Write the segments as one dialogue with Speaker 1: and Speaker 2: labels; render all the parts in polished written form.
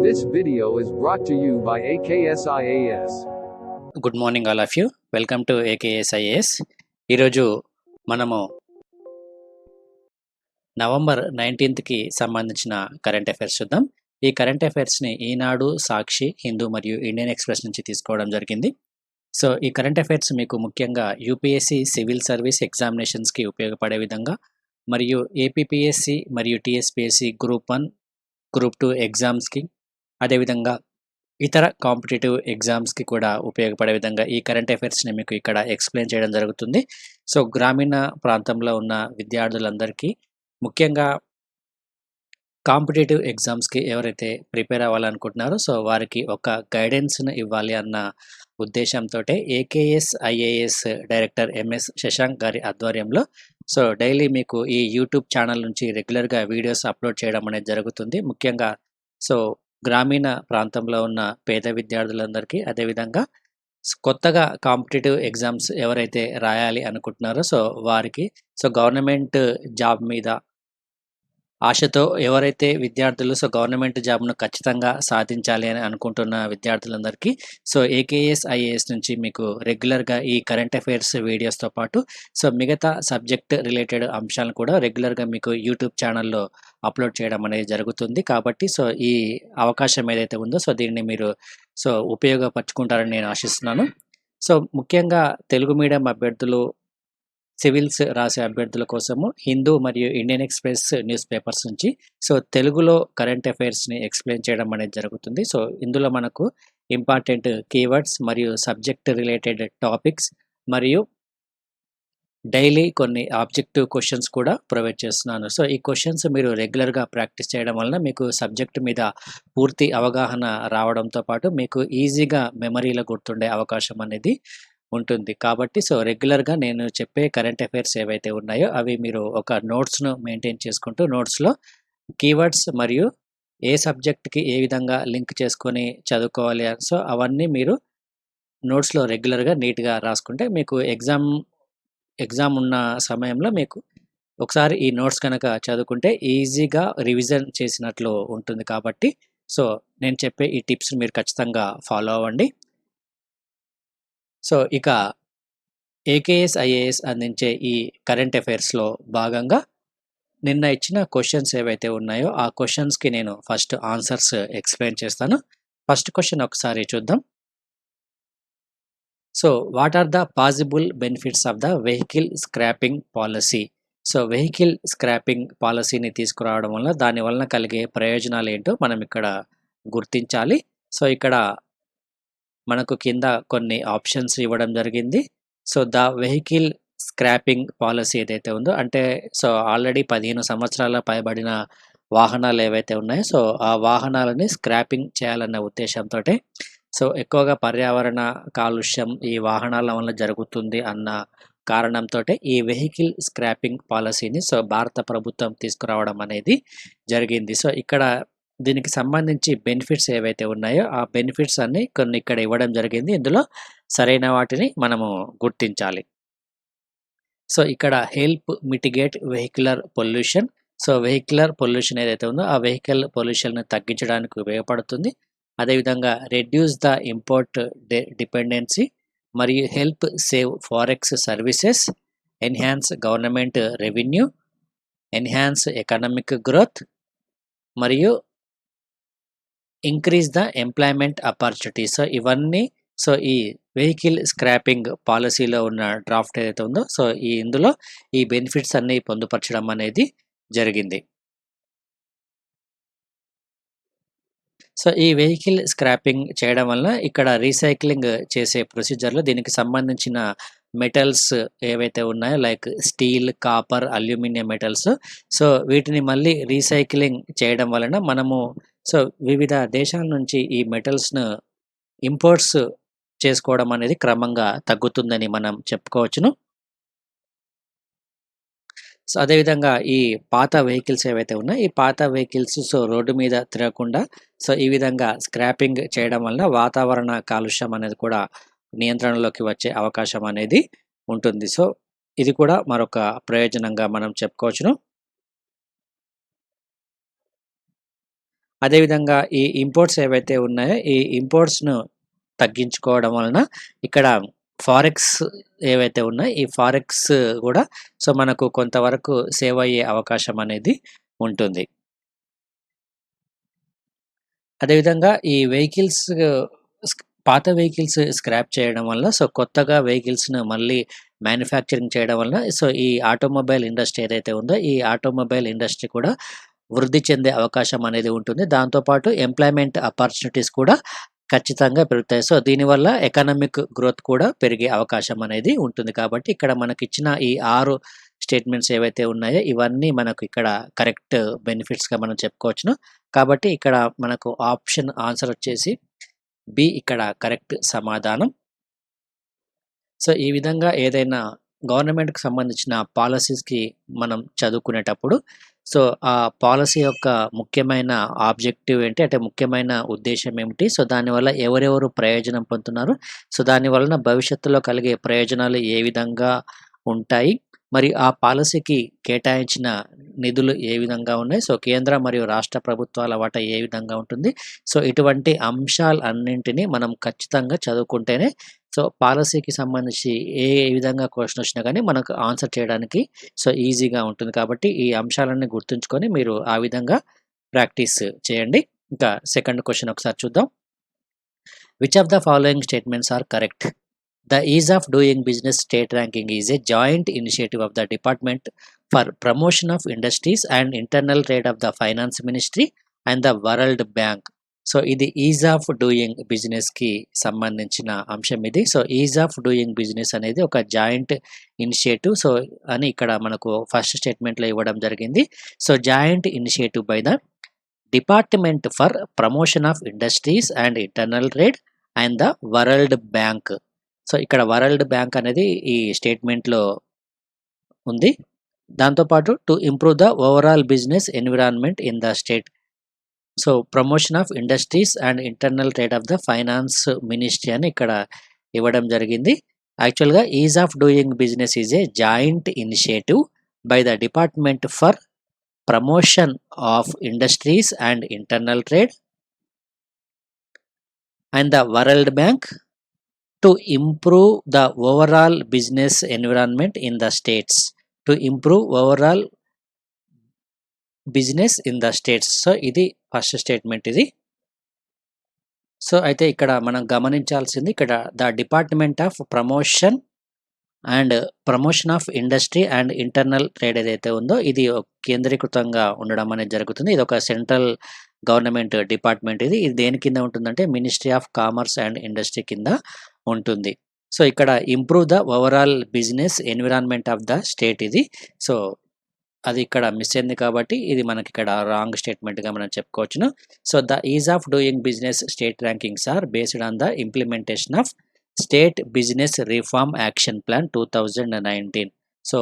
Speaker 1: This video is brought to you by AKSIAS.
Speaker 2: Good morning all of you. Welcome to AKSIAS. ఈరోజు మనము November 19కి సంబంధించిన current affairs చూద్దాం. ఈ current అఫైర్స్ని ఈనాడు, సాక్షి, హిందూ మరియు Indian express నుంచి తీసుకోవడం జరిగింది. సో ఈ కరెంట్ అఫైర్స్ మీకు ముఖ్యంగా యూపీఎస్సీ సివిల్ సర్వీస్ ఎగ్జామినేషన్స్కి ఉపయోగపడే విధంగా మరియు ఏపీపీఎస్సి మరియు టీఎస్పీఎస్సి గ్రూప్ 1, గ్రూప్ 2 ఎగ్జామ్స్కి, అదేవిధంగా ఇతర కాంపిటేటివ్ ఎగ్జామ్స్కి కూడా ఉపయోగపడే విధంగా ఈ కరెంట్ అఫైర్స్ని మీకు ఇక్కడ ఎక్స్ప్లెయిన్ చేయడం జరుగుతుంది. సో గ్రామీణ ప్రాంతంలో ఉన్న విద్యార్థులందరికీ, ముఖ్యంగా కాంపిటేటివ్ ఎగ్జామ్స్కి ఎవరైతే ప్రిపేర్ అవ్వాలనుకుంటున్నారో సో వారికి ఒక గైడెన్స్ను ఇవ్వాలి అన్న ఉద్దేశంతో AKSIAS డైరెక్టర్ MS శశాంక్ గారి ఆధ్వర్యంలో సో డైలీ మీకు ఈ యూట్యూబ్ ఛానల్ నుంచి రెగ్యులర్గా వీడియోస్ అప్లోడ్ చేయడం అనేది జరుగుతుంది. ముఖ్యంగా సో గ్రామీణ ప్రాంతంలో ఉన్న పేద విద్యార్థులందరికీ, అదేవిధంగా కొత్తగా కాంపిటేటివ్ ఎగ్జామ్స్ ఎవరైతే రాయాలి అనుకుంటున్నారో సో వారికి, సో గవర్నమెంట్ జాబ్ మీద ఆశతో ఎవరైతే విద్యార్థులు సో గవర్నమెంట్ జాబ్ను ఖచ్చితంగా సాధించాలి అని అనుకుంటున్న విద్యార్థులందరికీ సో AKSIAS నుంచి మీకు రెగ్యులర్గా ఈ కరెంట్ అఫైర్స్ వీడియోస్తో పాటు సో మిగతా సబ్జెక్ట్ రిలేటెడ్ అంశాలను కూడా రెగ్యులర్గా మీకు యూట్యూబ్ ఛానల్లో అప్లోడ్ చేయడం అనేది జరుగుతుంది. కాబట్టి సో ఈ అవకాశం ఏదైతే ఉందో సో దీన్ని మీరు సో ఉపయోగపరచుకుంటారని నేను ఆశిస్తున్నాను. సో ముఖ్యంగా తెలుగు మీడియం అభ్యర్థులు, సివిల్స్ రాసే అభ్యర్థుల కోసము హిందూ మరియు ఇండియన్ ఎక్స్ప్రెస్ న్యూస్ పేపర్స్ నుంచి సో తెలుగులో కరెంట్ అఫైర్స్ని ఎక్స్ప్లెయిన్ చేయడం అనేది జరుగుతుంది. సో ఇందులో మనకు ఇంపార్టెంట్ కీవర్డ్స్ మరియు సబ్జెక్ట్ రిలేటెడ్ టాపిక్స్ మరియు డైలీ కొన్ని ఆబ్జెక్టివ్ క్వశ్చన్స్ కూడా ప్రొవైడ్ చేస్తున్నాను. సో ఈ క్వశ్చన్స్ మీరు రెగ్యులర్గా ప్రాక్టీస్ చేయడం వలన మీకు సబ్జెక్ట్ మీద పూర్తి అవగాహన రావడంతో పాటు మీకు ఈజీగా మెమరీలో గుర్తుండే అవకాశం అనేది ఉంటుంది. కాబట్టి సో రెగ్యులర్గా నేను చెప్పే కరెంట్ అఫైర్స్ ఏవైతే ఉన్నాయో అవి మీరు ఒక నోట్స్ను మెయింటైన్ చేసుకుంటూ నోట్స్లో కీవర్డ్స్ మరియు ఏ సబ్జెక్ట్కి ఏ విధంగా లింక్ చేసుకొని చదువుకోవాలి సో అవన్నీ మీరు నోట్స్లో రెగ్యులర్గా నీట్గా రాసుకుంటే మీకు ఎగ్జామ్ ఉన్న సమయంలో మీకు ఒకసారి ఈ నోట్స్ కనుక చదువుకుంటే ఈజీగా రివిజన్ చేసినట్లు ఉంటుంది. కాబట్టి సో నేను చెప్పే ఈ టిప్స్ మీరు ఖచ్చితంగా ఫాలో అవ్వండి. సో ఇక AKSIAS అందించే ఈ కరెంట్ అఫైర్స్లో భాగంగా నిన్న ఇచ్చిన క్వశ్చన్స్ ఏవైతే ఉన్నాయో ఆ క్వశ్చన్స్కి నేను ఫస్ట్ ఆన్సర్స్ ఎక్స్ప్లెయిన్ చేస్తాను. ఫస్ట్ క్వశ్చన్ ఒకసారి చూద్దాం. So what are the possible benefits of the vehicle scrapping policy? So vehicle scrapping పాలసీని తీసుకురావడం వల్ల దానివల్ల కలిగే ప్రయోజనాలు ఏంటో మనం ఇక్కడ గుర్తించాలి. సో ఇక్కడ మనకు కింద కొన్ని ఆప్షన్స్ ఇవ్వడం జరిగింది. So the vehicle scrapping policy ఏదైతే ఉందో, అంటే సో ఆల్రెడీ 15 సంవత్సరాల పైబడిన వాహనాలు ఏవైతే ఉన్నాయో సో ఆ వాహనాలని స్క్రాపింగ్ చేయాలన్న ఉద్దేశంతో సో ఎక్కువగా పర్యావరణ కాలుష్యం ఈ వాహనాల వల్ల జరుగుతుంది అన్న కారణంతో ఈ వెహికల్ స్క్రాపింగ్ పాలసీని సో భారత ప్రభుత్వం తీసుకురావడం అనేది జరిగింది. సో ఇక్కడ దీనికి సంబంధించి బెనిఫిట్స్ ఏవైతే ఉన్నాయో ఆ బెనిఫిట్స్ అన్ని కొన్ని ఇక్కడ ఇవ్వడం జరిగింది. ఇందులో సరైన వాటిని మనము గుర్తించాలి. సో ఇక్కడ help mitigate vehicular pollution. So vehicular pollution ఏదైతే ఉందో ఆ వెహికల్ పొల్యూషన్ని తగ్గించడానికి ఉపయోగపడుతుంది. అదేవిధంగా రెడ్యూస్ ద ఇంపోర్ట్ డిపెండెన్సీ మరియు help save forex services, enhance government revenue, enhance economic growth మరియు increase the employment opportunities. So ఇవన్నీ సో ఈ వెహికల్ స్క్రాపింగ్ పాలసీలో ఉన్న డ్రాఫ్ట్ ఏదైతే ఉందో సో ఇందులో ఈ బెనిఫిట్స్ అన్ని పొందుపరచడం అనేది జరిగింది. సో ఈ వెహికల్ స్క్రాపింగ్ చేయడం వల్ల ఇక్కడ రీసైక్లింగ్ చేసే ప్రొసీజర్లో దీనికి సంబంధించిన మెటల్స్ ఏవైతే ఉన్నాయో like steel, copper, aluminium metals so వీటిని మళ్ళీ రీసైక్లింగ్ చేయడం వలన మనము సో వివిధ దేశాల నుంచి ఈ మెటల్స్ను ఇంపోర్ట్స్ చేసుకోవడం అనేది క్రమంగా తగ్గుతుందని మనం చెప్పుకోవచ్చును. సో అదేవిధంగా ఈ పాత వెహికల్స్ ఏవైతే ఉన్నాయో ఈ పాత వెహికల్స్ సో రోడ్డు మీద తిరగకుండా సో ఈ విధంగా స్క్రాపింగ్ చేయడం వల్ల వాతావరణ కాలుష్యం అనేది కూడా నియంత్రణలోకి వచ్చే అవకాశం అనేది ఉంటుంది. సో ఇది కూడా మరొక ప్రయోజనంగా మనం చెప్పుకోవచ్చును. అదేవిధంగా ఈ ఇంపోర్ట్స్ ఏవైతే ఉన్నాయో ఈ ఇంపోర్ట్స్‌ను తగ్గించుకోవడం వలన ఇక్కడ ఫారెక్స్ ఏవైతే ఉన్నాయో ఈ ఫారెక్స్ గూడా సో, మనకు కొంతవరకు సేవ్ అయ్యే అవకాశం అనేది ఉంటుంది. అదేవిధంగా ఈ వెహికల్స్ పాత వెహికల్స్ స్క్రాప్ చేయడం వల్ల సో, కొత్తగా వెహికల్స్‌ను మళ్ళీ మ్యానుఫ్యాక్చరింగ్ చేయడం వలన సో, ఈ ఆటోమొబైల్ ఇండస్ట్రీ ఏదైతే ఉందో ఈ ఆటోమొబైల్ ఇండస్ట్రీ కూడా వృద్ధి చెందే అవకాశం అనేది ఉంటుంది. దాంతో పాటు ఎంప్లాయ్‌మెంట్ ఆపర్చునిటీస్ కూడా ఖచ్చితంగా పెరుగుతాయి. సో, దీనివల్ల ఎకనామిక్ గ్రోత్ కూడా పెరిగే అవకాశం అనేది ఉంటుంది. కాబట్టి ఇక్కడ మనకిచ్చిన ఈ 6 స్టేట్మెంట్స్ ఏవైతే ఉన్నాయో ఇవన్నీ మనకు ఇక్కడ కరెక్ట్ బెనిఫిట్స్‌గా మనం చెప్పుకోవచ్చును. కాబట్టి ఇక్కడ మనకు ఆప్షన్ ఆన్సర్ వచ్చేసి బి ఇక్కడ కరెక్ట్ సమాధానం. సో, ఈ విధంగా ఏదైనా గవర్నమెంట్‌కి సంబంధించిన పాలిసీస్‌కి మనం చదువుకునేటప్పుడు సో, ఆ పాలిసీ యొక్క ముఖ్యమైన ఆబ్జెక్టివ్ ఏంటి? అంటే ముఖ్యమైన ఉద్దేశ్యం ఏమిటి? సో, దానివల్ల ఎవరెవరు ప్రయోజనం పొందుతున్నారు? సో, దాని వలన భవిష్యత్తులో కలిగే ప్రయోజనాలు ఏ విధంగా ఉంటాయి? మరి ఆ పాలిసీకి కేటాయించిన నిధులు ఏ విధంగా ఉన్నాయి? సో, కేంద్ర మరియు రాష్ట్ర ప్రభుత్వాల వాటా ఏ విధంగా ఉంటుంది? సో, ఇటువంటి అంశాలన్నింటినీ మనం ఖచ్చితంగా చదువుకుంటేనే సో, పాలిసీకి సంబంధించి ఏ విధంగా క్వెషన్ వచ్చినా గానీ మనకు ఆన్సర్ చేయడానికి సో, ఈజీగా ఉంటుంది. కాబట్టి ఈ అంశాలన్నీ గుర్తుంచుకొని మీరు ఆ విధంగా ప్రాక్టీస్ చేయండి. ఇంకా సెకండ్ క్వెషన్ ఒకసారి చూద్దాం. Which of the following statements are correct? The Ease of Doing Business State Ranking is a joint initiative of the Department for Promotion of Industries and Internal Trade of the Finance Ministry and the World Bank. So, ఇది is of doing బిజినెస్‌కి సంబంధించిన అంశం ఇది. So, is of doing business అనేది ఒక joint initiative so, అని ఇక్కడ మనకు ఫస్ట్ స్టేట్మెంట్‌లో ఇవ్వడం జరిగింది. So, joint initiative by the department for promotion of industries and internal trade and the world bank. So, ఇక్కడ వరల్డ్ బ్యాంక్ అనేది ఈ స్టేట్మెంట్‌లో ఉంది. దాంతో పాటు to improve the overall business environment in the state. So, promotion of industries and internal trade of the finance ministry అని ఇక్కడ ఇవ్వడం జరిగింది. యాక్చువల్‌గా is of doing business is a joint initiative by the department for promotion of industries and internal trade and the world bank to improve the overall business environment in the states. To improve overall business in the states. So, ఇది first statement ఇది. So, అయితే ఇక్కడ మనం గమనించాల్సింది ఇక్కడ the department of promotion of industry and internal trade ఏదైతే ఉందో ఇది కేంద్రీకృతంగా ఉండడం అనేది జరుగుతుంది. ఇది ఒక సెంట్రల్ గవర్నమెంట్ డిపార్ట్మెంట్ ఇది. ఇది దేని కింద ఉంటుందంటే ministry of commerce and industry కింద ఉంటుంది. సో, ఇక్కడ improve the overall business environment of the state ఇది. సో, అది ఇక్కడ మిస్ అయింది కాబట్టి ఇది మనకి ఇక్కడ రాంగ్ స్టేట్మెంట్‌గా మనం చెప్పుకోవచ్చును. So, the ease of doing business state rankings are based on the implementation of state business reform action plan 2019. So,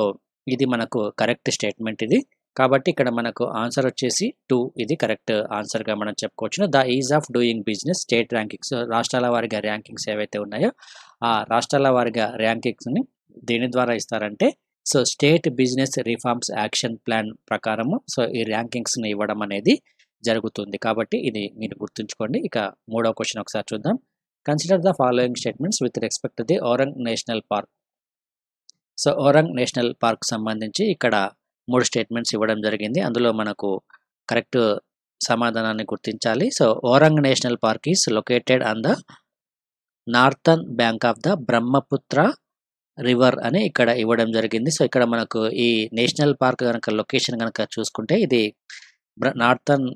Speaker 2: ఇది మనకు కరెక్ట్ స్టేట్మెంట్ ఇది. కాబట్టి ఇక్కడ మనకు ఆన్సర్ వచ్చేసి 2 ఇది కరెక్ట్ ఆన్సర్‌గా మనం చెప్పుకోవచ్చును. The ease of doing business state rankings రాష్ట్రాల వారీగా ర్యాంకింగ్స్ ఏవైతే ఉన్నాయో ఆ రాష్ట్రాల వారీగా ర్యాంకింగ్స్‌ని దేని ద్వారా ఇస్తారంటే so, state business reforms action plan ప్రకారము సో, ఈ ర్యాంకింగ్స్‌ని ఇవ్వడం అనేది జరుగుతుంది. కాబట్టి ఇది మీరు గుర్తుంచుకోండి. ఇక మూడో క్వెషన్ ఒకసారి చూద్దాం. Consider the following statements with respect to the Orang national park. So, Orang national park సంబంధించి ఇక్కడ 3 స్టేట్మెంట్స్ ఇవ్వడం జరిగింది. అందులో మనకు కరెక్ట్ సమాధానాన్ని గుర్తించాలి. So, Orang national park is located on the northern bank of the Brahmaputra river అని ఇక్కడ ఇవ్వడం జరిగింది. సో, ఇక్కడ మనకు ఈ నేషనల్ పార్క్ గనక లొకేషన్ గనక చూసుకుంటే ఇది నార్థర్న్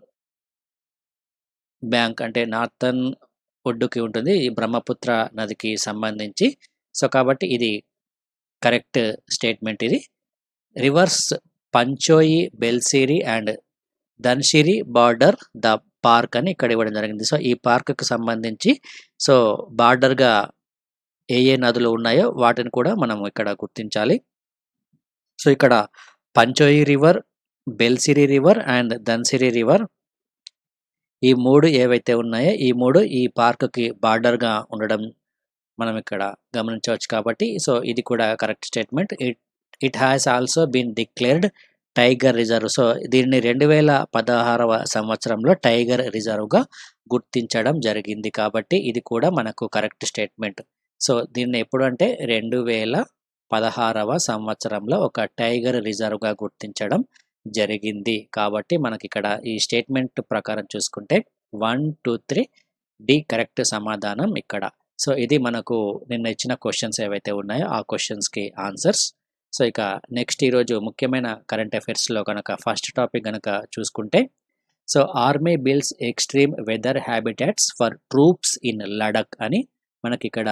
Speaker 2: బ్యాంక్ అంటే నార్థర్న్ ఒడ్డుకి ఉంటుంది. ఈ బ్రహ్మపుత్ర నదికి సంబంధించి. సో, కాబట్టి ఇది కరెక్ట్ స్టేట్మెంట్ ఇది. Rivers Panchoi, Belsiri and Dhansiri border the park అని ఇక్కడ ఇవ్వడం జరిగింది. సో, ఈ పార్క్‌కి సంబంధించి సో, బార్డర్‌గా ఏ నదులు ఉన్నాయో వాటిని కూడా మనం ఇక్కడ గుర్తించాలి. సో, ఇక్కడ పంచోయి రివర్, బెల్సిరి రివర్ అండ్ ధన్సిరి రివర్ ఈ 3 ఏవైతే ఉన్నాయో ఈ 3 ఈ పార్క్‌కి బార్డర్‌గా ఉండడం మనం ఇక్కడ గమనించవచ్చు కాబట్టి సో, ఇది కూడా correct statement. It has also been declared tiger reserve. So, దీన్ని 2016వ సంవత్సరంలో టైగర్ రిజర్వ్‌గా గుర్తించడం జరిగింది. కాబట్టి ఇది కూడా మనకు కరెక్ట్ స్టేట్మెంట్. సో, దీన్ని ఎప్పుడు అంటే 2016వ సంవత్సరంలో ఒక టైగర్ రిజర్వ్‌గా గుర్తించడం జరిగింది. కాబట్టి మనకిక్కడ ఈ స్టేట్మెంట్ ప్రకారం చూసుకుంటే 1, 2, 3 డి కరెక్ట్ సమాధానం ఇక్కడ. సో, ఇది మనకు నిన్న ఇచ్చిన క్వెషన్స్ ఏవైతే ఉన్నాయో ఆ క్వెషన్స్‌కి ఆన్సర్స్. సో, ఇక నెక్స్ట్ ఈరోజు ముఖ్యమైన కరెంట్ అఫైర్స్‌లో గనక ఫస్ట్ టాపిక్ గనక చూసుకుంటే, so, army builds extreme weather habitats for troops in Ladakh అని మనకిక్కడ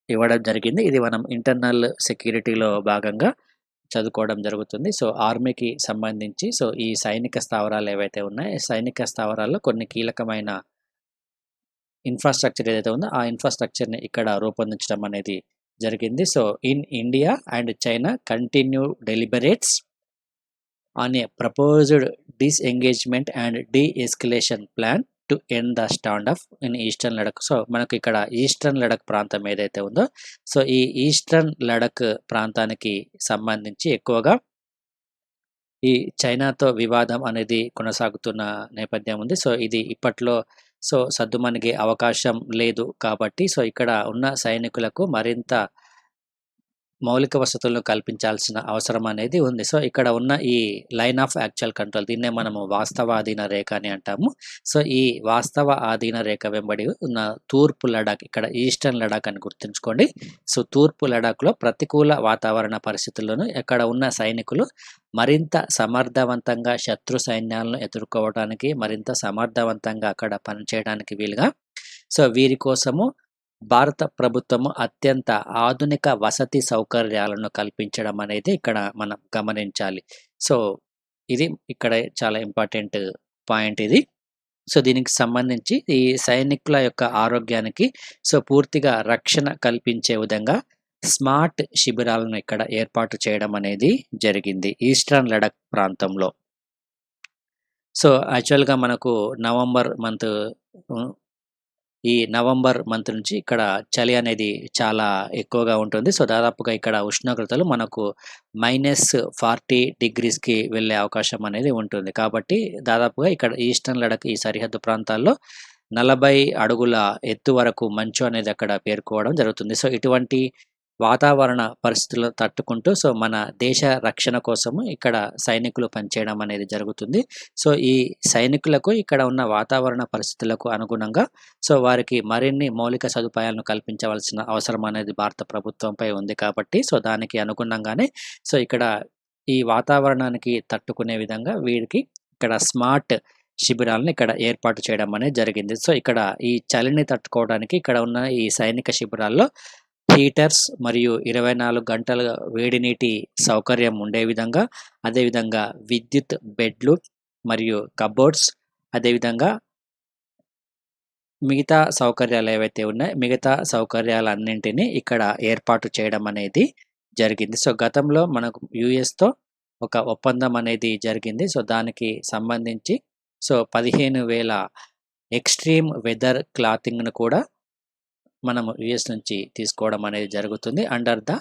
Speaker 2: ఇవ్వడం జరిగింది. ఇది మనం ఇంటర్నల్ సెక్యూరిటీలో భాగంగా చదువుకోవడం జరుగుతుంది. సో, ఆర్మీకి సంబంధించి సో, ఈ సైనిక స్థావరాలు ఏవైతే ఉన్నాయో, సైనిక స్థావరాల్లో కొన్ని కీలకమైన ఇన్‌ఫ్రాస్ట్రక్చర్ ఏదైతే ఉందో, ఆ ఇన్‌ఫ్రాస్ట్రక్చర్‌ని ఇక్కడ రూపొందించడం అనేది జరిగింది. So, in India and China continue deliberates on a proposed disengagement and de-escalation plan to end the stand off in eastern Ladakh. So, మనకు ఇక్కడ ఈస్టర్న్ లడఖ్ ప్రాంతం ఏదైతే ఉందో, సో, ఈ ఈస్టర్న్ లడఖ్ ప్రాంతానికి సంబంధించి ఎక్కువగా ఈ చైనాతో వివాదం అనేది కొనసాగుతున్న నేపథ్యం ఉంది. సో, ఇది ఇప్పట్లో సో, సద్దుమణిగే అవకాశం లేదు కాబట్టి, సో, ఇక్కడ ఉన్న సైనికులకు మరింత మౌలిక వసతులను కల్పించాల్సిన అవసరం అనేది ఉంది. సో, ఇక్కడ ఉన్న ఈ లైన్ ఆఫ్ యాక్చువల్ కంట్రోల్ దీన్నే మనము వాస్తవ ఆధీన రేఖ అని అంటాము. సో, ఈ వాస్తవ ఆధీన రేఖ వెంబడి ఉన్న తూర్పు లడాక్, ఇక్కడ ఈస్టర్న్ లడాక్ అని గుర్తుంచుకోండి. సో, తూర్పు లడాక్‌లో ప్రతికూల వాతావరణ పరిస్థితుల్లోనూ ఎక్కడ ఉన్న సైనికులు మరింత సమర్థవంతంగా శత్రు సైన్యాలను ఎదుర్కోవడానికి, మరింత సమర్థవంతంగా అక్కడ పనిచేయడానికి వీలుగా సో, వీరి కోసము భారత ప్రభుత్వము అత్యంత ఆధునిక వసతి సౌకర్యాలను కల్పించడం అనేది ఇక్కడ మనం గమనించాలి. సో, ఇది ఇక్కడ చాలా ఇంపార్టెంట్ పాయింట్ ఇది. సో, దీనికి సంబంధించి ఈ సైనికుల యొక్క ఆరోగ్యానికి సో, పూర్తిగా రక్షణ కల్పించే విధంగా స్మార్ట్ శిబిరాలను ఇక్కడ ఏర్పాటు చేయడం అనేది జరిగింది ఈస్టర్న్ లడఖ్ ప్రాంతంలో. సో, యాక్చువల్‌గా మనకు నవంబర్ మంత్ ఈ నవంబర్ మంత్ నుంచి ఇక్కడ చలి అనేది చాలా ఎక్కువగా ఉంటుంది. సో, దాదాపుగా ఇక్కడ ఉష్ణోగ్రతలు మనకు -40°కి వెళ్ళే అవకాశం అనేది ఉంటుంది. కాబట్టి దాదాపుగా ఇక్కడ ఈస్టర్న్ లడఖ్ ఈ సరిహద్దు ప్రాంతాల్లో 40 అడుగుల ఎత్తు వరకు మంచు అనేది అక్కడ పేర్కోవడం జరుగుతుంది. సో, ఇటువంటి వాతావరణ పరిస్థితులను తట్టుకుంటూ సో, మన దేశ రక్షణ కోసము ఇక్కడ సైనికులు పనిచేయడం అనేది జరుగుతుంది. సో, ఈ సైనికులకు ఇక్కడ ఉన్న వాతావరణ పరిస్థితులకు అనుగుణంగా సో, వారికి మరిన్ని మౌలిక సదుపాయాలను కల్పించవలసిన అవసరం అనేది భారత ప్రభుత్వంపై ఉంది కాబట్టి, సో, దానికి అనుగుణంగానే సో, ఇక్కడ ఈ వాతావరణానికి తట్టుకునే విధంగా వీరికి ఇక్కడ స్మార్ట్ శిబిరాలను ఇక్కడ ఏర్పాటు చేయడం అనేది జరిగింది. సో, ఇక్కడ ఈ చలిని తట్టుకోవడానికి ఇక్కడ ఉన్న ఈ సైనిక శిబిరాల్లో హీటర్స్ మరియు 24 గంటల వేడి నీటి సౌకర్యం ఉండే విధంగా, అదేవిధంగా విద్యుత్ బెడ్లు మరియు కబోర్డ్స్, అదేవిధంగా మిగతా సౌకర్యాలు ఏవైతే ఉన్నాయో, మిగతా సౌకర్యాలన్నింటినీ ఇక్కడ ఏర్పాటు చేయడం అనేది జరిగింది. సో, గతంలో మనకు యూఎస్‌తో ఒక ఒప్పందం అనేది జరిగింది. సో, దానికి సంబంధించి సో, 15,000 ఎక్స్‌ట్రీమ్ వెదర్ క్లాతింగ్‌ను కూడా మనము యూఎస్ నుంచి తీసుకోవడం అనేది జరుగుతుంది. Under the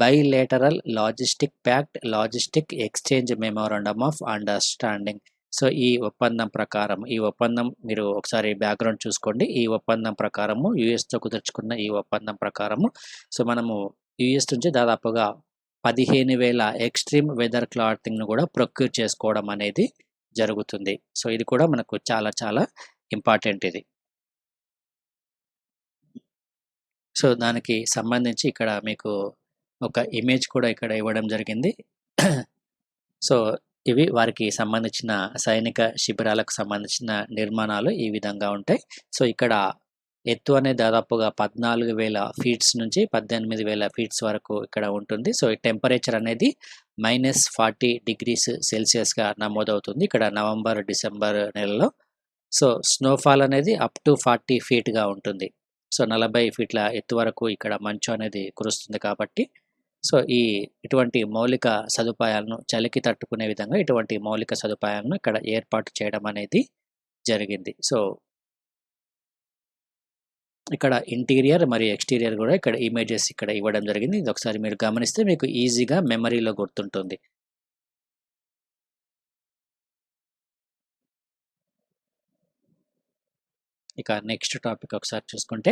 Speaker 2: bilateral logistic pact logistic exchange memorandum of understanding. So, ఈ ఒప్పందం ప్రకారం ఈ ఒప్పందం మీరు ఒకసారి బ్యాక్‌గ్రౌండ్ చూసుకోండి. ఈ ఒప్పందం ప్రకారము యూఎస్‌తో కుదుర్చుకున్న ఈ ఒప్పందం ప్రకారము సో, మనము యూఎస్ నుంచి దాదాపుగా 15,000 ఎక్స్‌ట్రీమ్ వెదర్ క్లాతింగ్‌ను కూడా ప్రొక్యూర్ చేసుకోవడం అనేది జరుగుతుంది. సో, ఇది కూడా మనకు చాలా చాలా ఇంపార్టెంట్ ఇది. సో, దానికి సంబంధించి ఇక్కడ మీకు ఒక ఇమేజ్ కూడా ఇక్కడ ఇవ్వడం జరిగింది. సో, ఇవి వారికి సంబంధించిన సైనిక శిబిరాలకు సంబంధించిన నిర్మాణాలు ఈ విధంగా ఉంటాయి. సో, ఇక్కడ ఎత్తు అనేది దాదాపుగా 14,000 ఫీట్స్ నుంచి 18,000 ఫీట్స్ వరకు ఇక్కడ ఉంటుంది. సో, ఈ టెంపరేచర్ అనేది -40°C నమోదవుతుంది ఇక్కడ నవంబర్, డిసెంబర్ నెలలో. సో, స్నోఫాల్ అనేది అప్ టు 40 ఫీట్‌గా ఉంటుంది. సో, 40 ఫీట్ల ఎత్తు వరకు ఇక్కడ మంచు అనేది కురుస్తుంది కాబట్టి, సో, ఇటువంటి మౌలిక సదుపాయాలను చలికి తట్టుకునే విధంగా ఇటువంటి మౌలిక సదుపాయాలను ఇక్కడ ఏర్పాటు చేయడం అనేది జరిగింది. సో, ఇక్కడ ఇంటీరియర్ మరియు ఎక్స్‌టీరియర్ కూడా ఇక్కడ ఇమేజెస్ ఇక్కడ ఇవ్వడం జరిగింది. ఇది ఒకసారి మీరు గమనిస్తే మీకు ఈజీగా మెమరీలో గుర్తుంటుంది. ఇక నెక్స్ట్ టాపిక్ ఒకసారి చూసుకుంటే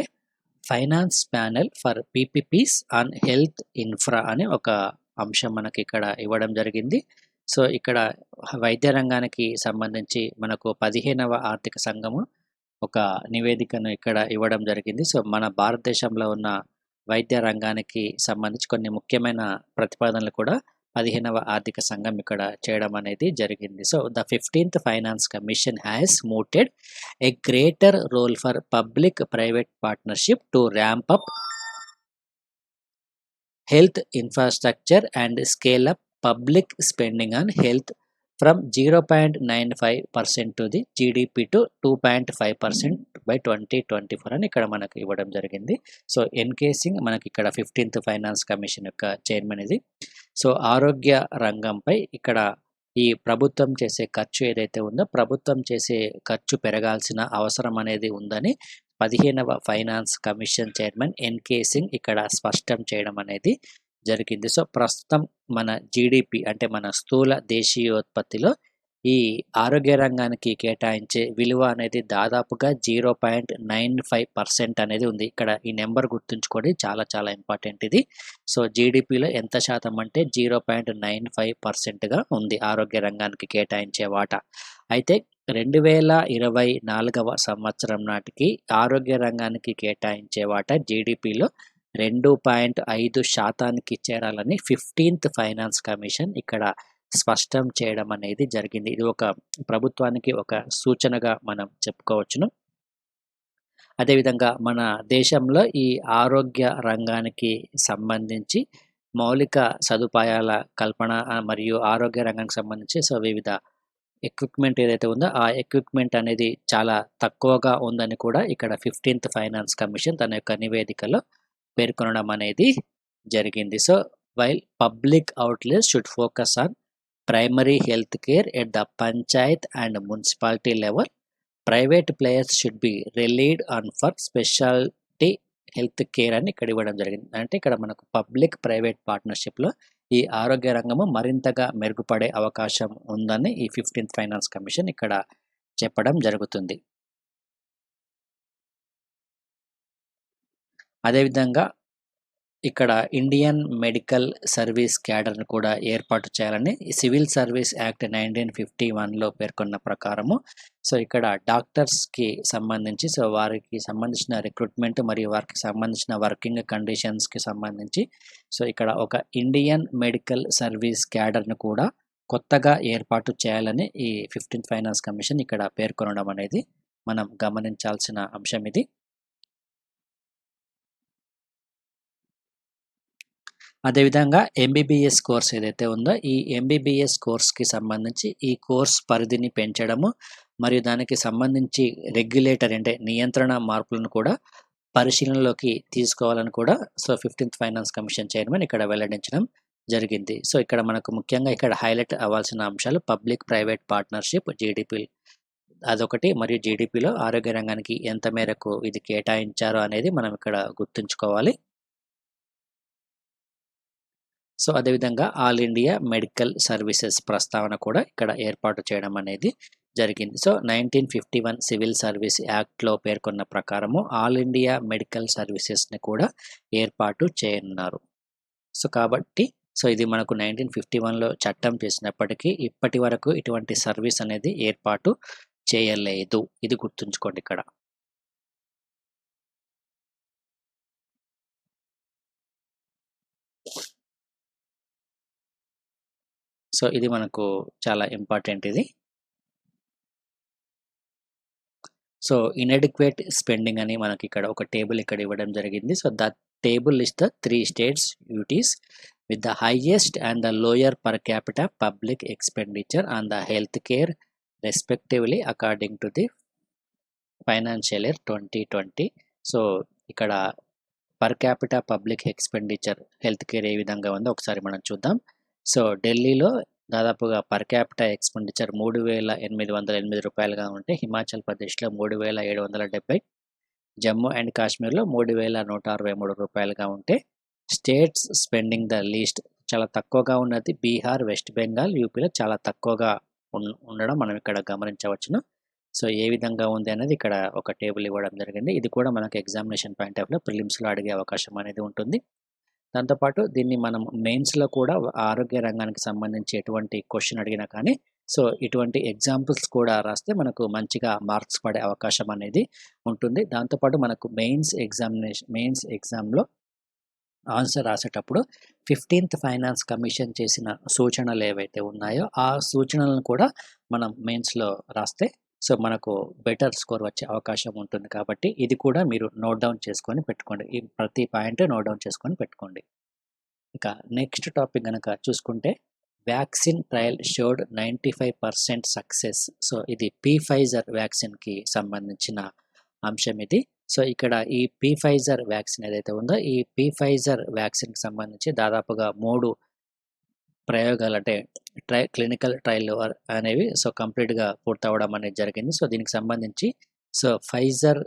Speaker 2: finance panel for PPPs on health infra అనే ఒక అంశం మనకి ఇక్కడ ఇవ్వడం జరిగింది. సో ఇక్కడ వైద్య రంగానికి సంబంధించి మనకు 15వ ఆర్థిక సంఘము ఒక నివేదికను ఇక్కడ ఇవ్వడం జరిగింది. సో మన భారతదేశంలో ఉన్న వైద్య రంగానికి సంబంధించి కొన్ని ముఖ్యమైన ప్రతిపాదనలు కూడా 15వ ఆర్థిక సంఘం ఇక్కడ చేయడం అనేది జరిగింది. So the 15th finance commission has mooted a greater role for public-private partnership to ramp up health infrastructure and scale up public spending on health from 0.95% to the GDP to 2.5% by 2024 అని ఇక్కడ మనకు ఇవ్వడం జరిగింది. So ఎన్కేసింగ్ మనకి ఇక్కడ 15th finance commission యొక్క chairman ఇది. So ఆరోగ్య రంగంపై ఇక్కడ ఈ ప్రభుత్వం చేసే ఖర్చు ఏదైతే ఉందో ప్రభుత్వం చేసే ఖర్చు పెరగాల్సిన అవసరం అనేది ఉందని 15వ finance commission chairman NK Singh ఇక్కడ స్పష్టం చేయడం అనేది జరిగింది. సో ప్రస్తుతం మన జీడిపి అంటే మన స్థూల దేశీయోత్పత్తిలో ఈ ఆరోగ్య రంగానికి కేటాయించే విలువ అనేది దాదాపుగా 0.95% అనేది ఉంది. ఇక్కడ ఈ నెంబర్ గుర్తుంచుకోండి, చాలా చాలా ఇంపార్టెంట్ ఇది. సో జీడిపిలో ఎంత శాతం అంటే 0.95%గా ఉంది ఆరోగ్య రంగానికి కేటాయించే వాటా. అయితే 2024వ సంవత్సరం నాటికి ఆరోగ్య రంగానికి కేటాయించే వాటా జీడిపిలో 2.5% చేరాలని 15th ఫైనాన్స్ కమిషన్ ఇక్కడ స్పష్టం చేయడం అనేది జరిగింది. ఇది ఒక ప్రభుత్వానికి ఒక సూచనగా మనం చెప్పుకోవచ్చును. అదేవిధంగా మన దేశంలో ఈ ఆరోగ్య రంగానికి సంబంధించి మౌలిక సదుపాయాల కల్పన మరియు ఆరోగ్య రంగానికి సంబంధించి సో వివిధ ఎక్విప్మెంట్ ఏదైతే ఉందో ఆ ఎక్విప్మెంట్ అనేది చాలా తక్కువగా ఉందని కూడా ఇక్కడ 15th ఫైనాన్స్ కమిషన్ తన యొక్క నివేదికలో పేర్కొనడం అనేది జరిగింది. So while public outlets should focus on primary health care at the panchayat and municipality level, private players should be relied on for specialty health care అని ఇక్కడ ఇవ్వడం జరిగింది. అంటే ఇక్కడ మనకు పబ్లిక్ ప్రైవేట్ పార్ట్నర్షిప్లో ఈ ఆరోగ్య రంగము మరింతగా మెరుగుపడే అవకాశం ఉందని ఈ 15th ఫైనాన్స్ కమిషన్ ఇక్కడ చెప్పడం జరుగుతుంది. అదేవిధంగా ఇక్కడ ఇండియన్ మెడికల్ సర్వీస్ క్యాడర్ను కూడా ఏర్పాటు చేయాలని సివిల్ సర్వీస్ యాక్ట్ 1951లో పేర్కొన్న ప్రకారము సో ఇక్కడ డాక్టర్స్కి సంబంధించి సో వారికి సంబంధించిన రిక్రూట్మెంట్ మరియు వారికి సంబంధించిన వర్కింగ్ కండిషన్స్కి సంబంధించి సో ఇక్కడ ఒక ఇండియన్ మెడికల్ సర్వీస్ క్యాడర్ను కూడా కొత్తగా ఏర్పాటు చేయాలని ఈ 15th ఫైనాన్స్ కమిషన్ ఇక్కడ పేర్కొనడం అనేది మనం గమనించాల్సిన అంశం ఇది. అదేవిధంగా ఎంబీబీఎస్ కోర్స్ ఏదైతే ఉందో ఈ ఎంబీబీఎస్ కోర్స్కి సంబంధించి ఈ కోర్స్ పరిధిని పెంచడము మరియు దానికి సంబంధించి రెగ్యులేటర్ అంటే నియంత్రణ మార్పులను కూడా పరిశీలనలోకి తీసుకోవాలని కూడా so 15th finance commission chairman ఇక్కడ వెల్లడించడం జరిగింది. సో ఇక్కడ మనకు ముఖ్యంగా ఇక్కడ హైలైట్ అవ్వాల్సిన అంశాలు పబ్లిక్ ప్రైవేట్ పార్ట్నర్షిప్ జీడిపి అదొకటి మరియు జీడిపిలో ఆరోగ్య రంగానికి ఎంత మేరకు ఇది కేటాయించారో అనేది మనం ఇక్కడ గుర్తుంచుకోవాలి. సో అదేవిధంగా ఆల్ ఇండియా మెడికల్ సర్వీసెస్ ప్రస్తావన కూడా ఇక్కడ ఏర్పాటు చేయడం అనేది జరిగింది. సో 1951 సివిల్ సర్వీస్ యాక్ట్లో పేర్కొన్న ప్రకారము ఆల్ ఇండియా మెడికల్ సర్వీసెస్ని కూడా ఏర్పాటు చేయనున్నారు. సో కాబట్టి సో ఇది మనకు 1951లో చట్టం చేసినప్పటికీ ఇప్పటి వరకు ఇటువంటి సర్వీస్ అనేది ఏర్పాటు చేయలేదు. ఇది గుర్తుంచుకోండి ఇక్కడ. సో ఇది మనకు చాలా ఇంపార్టెంట్ ఇది. సో ఇన్ఎడిక్వేట్ స్పెండింగ్ అని మనకి ఇక్కడ ఒక టేబుల్ ఇక్కడ ఇవ్వడం జరిగింది. So that table is the 3 states UTs with the highest and the lower per capita public expenditure on the health care respectively according to the financial year 2020. So ఇక్కడ per capita public expenditure health care ఏ విధంగా ఉందో ఒకసారి మనం చూద్దాం. So ఢిల్లీలో దాదాపుగా per capita expenditure 3,808 రూపాయలుగా ఉంటే హిమాచల్ ప్రదేశ్లో 3,770, జమ్మూ అండ్ కాశ్మీర్లో 3,163 రూపాయలుగా ఉంటే స్టేట్స్ స్పెండింగ్ ద లీస్ట్ చాలా తక్కువగా ఉన్నది బీహార్, వెస్ట్ బెంగాల్, యూపీలో చాలా తక్కువగా ఉండడం మనం ఇక్కడ గమనించవచ్చును. సో ఏ విధంగా ఉంది అనేది ఇక్కడ ఒక టేబుల్ ఇవ్వడం జరిగింది. ఇది కూడా మనకు ఎగ్జామినేషన్ పాయింట్ ఆఫ్ వ్యూలో ప్రిలిమ్స్‌లో అడిగే అవకాశం అనేది ఉంటుంది. దాంతోపాటు దీన్ని మనం మెయిన్స్‌లో కూడా ఆరోగ్య రంగానికి సంబంధించి ఎటువంటి క్వెషన్ అడిగినా కానీ సో ఇటువంటి ఎగ్జాంపుల్స్ కూడా రాస్తే మనకు మంచిగా మార్క్స్ పడే అవకాశం అనేది ఉంటుంది. దాంతోపాటు మనకు మెయిన్స్ ఎగ్జామ్‌లో ఆన్సర్ రాసేటప్పుడు 15th ఫైనాన్స్ కమిషన్ చేసిన సూచనలు ఏవైతే ఉన్నాయో ఆ సూచనలను కూడా మనం మెయిన్స్‌లో రాస్తే సో మనకు బెటర్ స్కోర్ వచ్చే అవకాశం ఉంటుంది. కాబట్టి ఇది కూడా మీరు నోట్ డౌన్ చేసుకొని పెట్టుకోండి. ఈ ప్రతి పాయింట్ నోట్ డౌన్ చేసుకొని పెట్టుకోండి. ఇక నెక్స్ట్ టాపిక్ గనక చూసుకుంటే vaccine trial showed 95% success. So ఇది ఫైజర్ వ్యాక్సిన్‌కి సంబంధించిన అంశం ఇది. సో ఇక్కడ ఈ ఫైజర్ వ్యాక్సిన్ ఏదైతే ఉందో ఈ ఫైజర్ వ్యాక్సిన్‌కి సంబంధించి దాదాపుగా 3 ప్రయోగాలు అంటే క్లినికల్ ట్రయల్ అనేవి సో కంప్లీట్‌గా పూర్తవ్వడం అనేది జరిగింది. సో దీనికి సంబంధించి సో ఫైజర్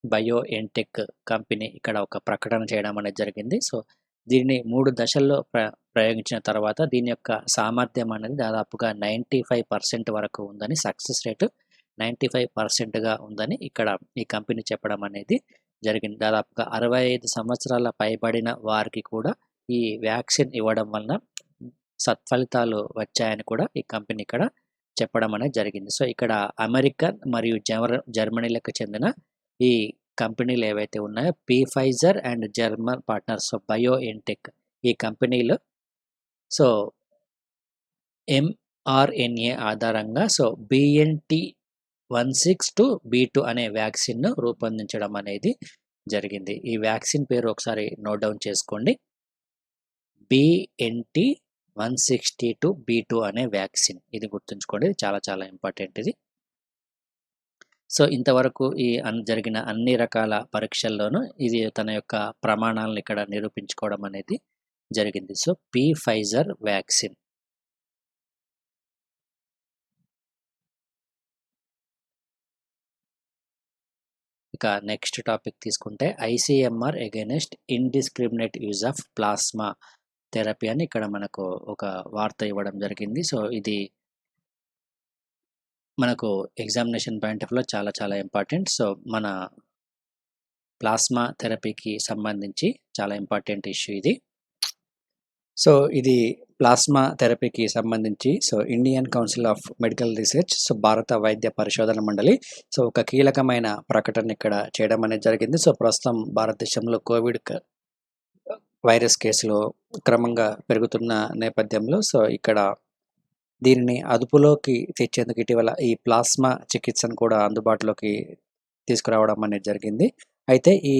Speaker 2: బయోఎన్‌టెక్ కంపెనీ ఇక్కడ ఒక ప్రకటన చేయడం అనేది జరిగింది. సో దీన్ని 3 దశల్లో ప్రయోగించిన తర్వాత దీని యొక్క సామర్థ్యం అనేది దాదాపుగా 95% వరకు ఉందని, సక్సెస్ రేటు 95%గా ఉందని ఇక్కడ ఈ కంపెనీ చెప్పడం అనేది జరిగింది. దాదాపుగా 65 సంవత్సరాల పైబడిన వారికి కూడా ఈ వ్యాక్సిన్ ఇవ్వడం వలన సత్ఫలితాలు వచ్చాయని కూడా ఈ కంపెనీ ఇక్కడ చెప్పడం అనేది జరిగింది. సో ఇక్కడ అమెరికన్ మరియు జర్మనీలకు చెందిన ఈ కంపెనీలు ఏవైతే ఉన్నాయో Pfizer and German partners BioNTech ఈ కంపెనీలు సో ఎంఆర్ఎన్ఏ ఆధారంగా సో BNT162b2 అనే వ్యాక్సిన్‌ను రూపొందించడం అనేది జరిగింది. ఈ వ్యాక్సిన్ పేరు ఒకసారి నోట్ డౌన్ చేసుకోండి. BNT162b2 అనే వ్యాక్సిన్. ఇది గుర్తుంచుకోండి. చాలా చాలా ఇంపార్టెంట్ ఇది. సో ఇంతవరకు జరిగిన అన్ని రకాల పరీక్షల్లోనూ ఇది తన యొక్క ప్రమాణాలను ఇక్కడ నిరూపించుకోవడం అనేది జరిగింది. So Pfizer vaccine. ఇక నెక్స్ట్ టాపిక్ తీసుకుంటే ICMR against indiscriminate use of plasma therapy అని ఇక్కడ మనకు ఒక వార్త ఇవ్వడం జరిగింది. సో ఇది మనకు ఎగ్జామినేషన్ పాయింట్ ఆఫ్ వ్యూలో చాలా చాలా ఇంపార్టెంట్. సో మన ప్లాస్మా థెరపీకి సంబంధించి చాలా ఇంపార్టెంట్ ఇష్యూ ఇది. సో ఇది ప్లాస్మా థెరపీకి సంబంధించి so Indian council of medical research so భారత వైద్య పరిశోధన మండలి సో ఒక కీలకమైన ప్రకటన ఇక్కడ చేయడం అనేది జరిగింది. సో ప్రస్తుతం భారతదేశంలో కోవిడ్ వైరస్ కేసులు క్రమంగా పెరుగుతున్న నేపథ్యంలో సో ఇక్కడ దీనిని అదుపులోకి తెచ్చేందుకు ఇటీవల ఈ ప్లాస్మా చికిత్సను కూడా అందుబాటులోకి తీసుకురావడం అనేది జరిగింది. అయితే ఈ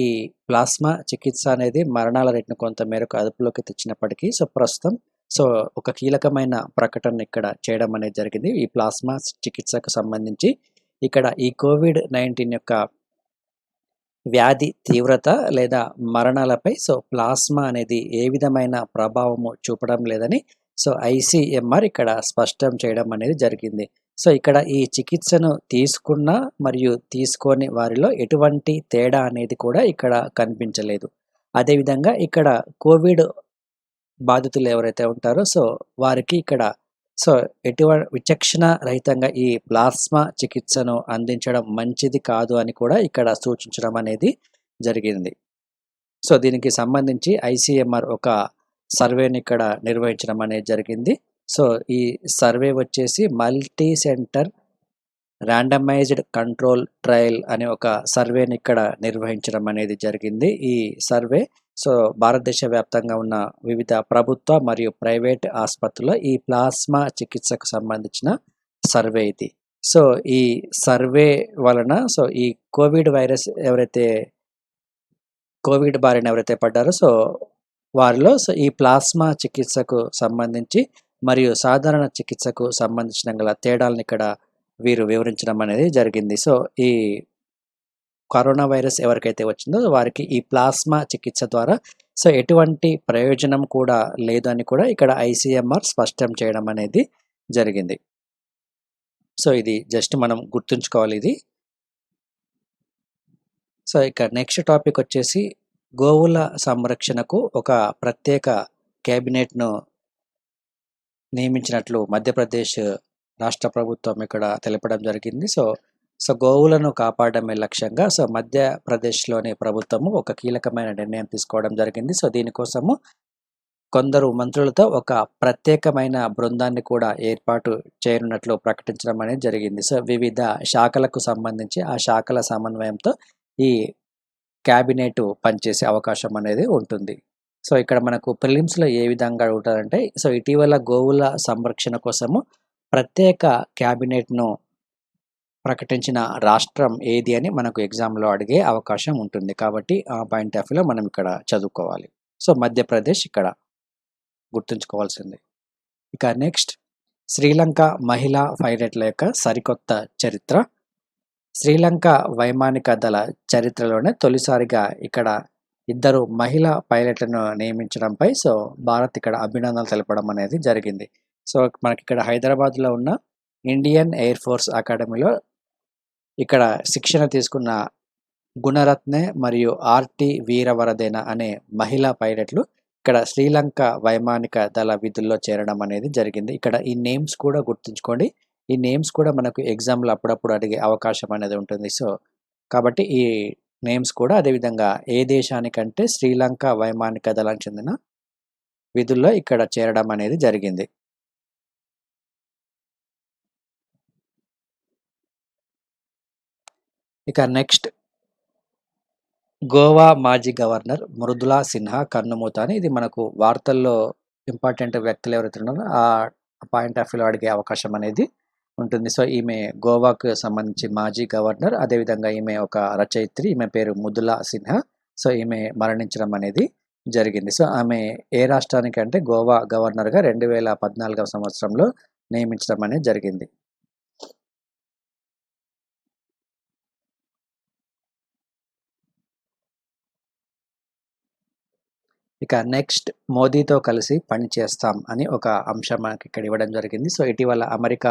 Speaker 2: ప్లాస్మా చికిత్స అనేది మరణాల రేటును కొంత మేరకు అదుపులోకి తెచ్చినప్పటికీ సో ప్రస్తుతం సో ఒక కీలకమైన ప్రకటన ఇక్కడ చేయడం అనేది జరిగింది. ఈ ప్లాస్మా చికిత్సకు సంబంధించి ఇక్కడ ఈ COVID-19 యొక్క వ్యాధి తీవ్రత లేదా మరణాలపై సో ప్లాస్మా అనేది ఏ విధమైన ప్రభావము చూపడం లేదని సో ICMR ఇక్కడ స్పష్టం చేయడం అనేది జరిగింది. సో ఇక్కడ ఈ చికిత్సను తీసుకున్న మరియు తీసుకోని వారిలో ఎటువంటి తేడా అనేది కూడా ఇక్కడ కనిపించలేదు. అదేవిధంగా ఇక్కడ కోవిడ్ బాధితులు ఎవరైతే ఉంటారో సో వారికి ఇక్కడ సో విచక్షణ రహితంగా ఈ ప్లాస్మా చికిత్సను అందించడం మంచిది కాదు అని కూడా ఇక్కడ సూచించడం అనేది జరిగింది. సో దీనికి సంబంధించి ICMR ఒక సర్వేని ఇక్కడ నిర్వహించడం అనేది జరిగింది. సో ఈ సర్వే వచ్చేసి multi centre randomised control trial అనే ఒక సర్వేని ఇక్కడ నిర్వహించడం అనేది జరిగింది. ఈ సర్వే సో భారతదేశ వ్యాప్తంగా ఉన్న వివిధ ప్రభుత్వ మరియు ప్రైవేట్ ఆసుపత్రుల్లో ఈ ప్లాస్మా చికిత్సకు సంబంధించిన సర్వే ఇది. సో ఈ సర్వే వలన సో ఈ కోవిడ్ బారిన ఎవరైతే పడ్డారో సో వారిలో సో ఈ ప్లాస్మా చికిత్సకు సంబంధించి మరియు సాధారణ చికిత్సకు సంబంధించిన గల తేడాలను ఇక్కడ వీరు వివరించడం అనేది జరిగింది. సో ఈ కరోనా వైరస్ ఎవరికైతే వచ్చిందో వారికి ఈ ప్లాస్మా చికిత్స ద్వారా సో ఎటువంటి ప్రయోజనం కూడా లేదని కూడా ఇక్కడ ICMR స్పష్టం చేయడం అనేది జరిగింది. సో ఇది జస్ట్ మనం గుర్తుంచుకోవాలి ఇది. సో ఇక నెక్స్ట్ టాపిక్ వచ్చేసి గోవుల సంరక్షణకు ఒక ప్రత్యేక క్యాబినెట్ను నియమించినట్లు మధ్యప్రదేశ్ రాష్ట్ర ప్రభుత్వం ఇక్కడ తెలపడం జరిగింది. సో సో గోవులను కాపాడమే లక్ష్యంగా సో మధ్యప్రదేశ్లోని ప్రభుత్వము ఒక కీలకమైన నిర్ణయం తీసుకోవడం జరిగింది. సో దీనికోసము కొందరు మంత్రులతో ఒక ప్రత్యేకమైన బృందాన్ని కూడా ఏర్పాటు చేయనున్నట్లు ప్రకటించడం అనేది జరిగింది. సో వివిధ శాఖలకు సంబంధించి ఆ శాఖల సమన్వయంతో ఈ క్యాబినెట్ పనిచేసే అవకాశం అనేది ఉంటుంది. సో ఇక్కడ మనకు ప్రిలిమ్స్‌లో ఏ విధంగా అడుగుతారంటే సో ఇటీవల గోవుల సంరక్షణ కోసము ప్రత్యేక క్యాబినెట్‌ను ప్రకటించిన రాష్ట్రం ఏది అని మనకు ఎగ్జామ్‌లో అడిగే అవకాశం ఉంటుంది. కాబట్టి ఆ పాయింట్ ఆఫ్ వ్యూలో మనం ఇక్కడ చదువుకోవాలి. సో మధ్యప్రదేశ్ ఇక్కడ గుర్తుంచుకోవాల్సింది. ఇక నెక్స్ట్ శ్రీలంక మహిళా పైలట్ల యొక్క సరికొత్త చరిత్ర. శ్రీలంక వైమానిక దళ చరిత్రలోనే తొలిసారిగా ఇక్కడ ఇద్దరు మహిళా పైలట్లను నియమించడంపై సో భారత్ ఇక్కడ అభినందనలు తెలపడం అనేది జరిగింది. సో మనకి ఇక్కడ హైదరాబాద్లో ఉన్న ఇండియన్ ఎయిర్ ఫోర్స్ అకాడమీలో ఇక్కడ శిక్షణ తీసుకున్న గుణరత్నే మరియు ఆర్‌టి వీరవరదేన అనే మహిళా పైలట్లు ఇక్కడ శ్రీలంక వైమానిక దళ విధుల్లో చేరడం అనేది జరిగింది. ఇక్కడ ఈ నేమ్స్ కూడా గుర్తుంచుకోండి. ఈ నేమ్స్ కూడా మనకు ఎగ్జామ్‌లో అప్పుడప్పుడు అడిగే అవకాశం అనేది ఉంటుంది. సో కాబట్టి ఈ నేమ్స్ కూడా అదేవిధంగా ఏ దేశానికంటే శ్రీలంక వైమానిక దళానికి చెందిన విధుల్లో ఇక్కడ చేరడం అనేది జరిగింది. ఇక నెక్స్ట్ గోవా మాజీ గవర్నర్ మృదులా సిన్హా కన్నుమూత అని ఇది మనకు వార్తల్లో ఇంపార్టెంట్ వ్యక్తులు ఎవరైతే ఉన్నారో ఆ పాయింట్ ఆఫ్ వ్యూలో అడిగే అవకాశం అనేది ఉంటుంది. సో ఈమె గోవాకు సంబంధించి మాజీ గవర్నర్, అదేవిధంగా ఈమె ఒక రచయిత్రి, ఈమె పేరు మృదులా సిన్హా. సో ఈమె మరణించడం అనేది జరిగింది. సో ఆమె ఏ రాష్ట్రానికి అంటే గోవా గవర్నర్గా 2014వ సంవత్సరంలో నియమించడం అనేది జరిగింది. ఇక నెక్స్ట్ మోదీతో కలిసి పని చేస్తాం అని ఒక అంశం మనకి ఇక్కడ ఇవ్వడం జరిగింది. సో ఇటీవల అమెరికా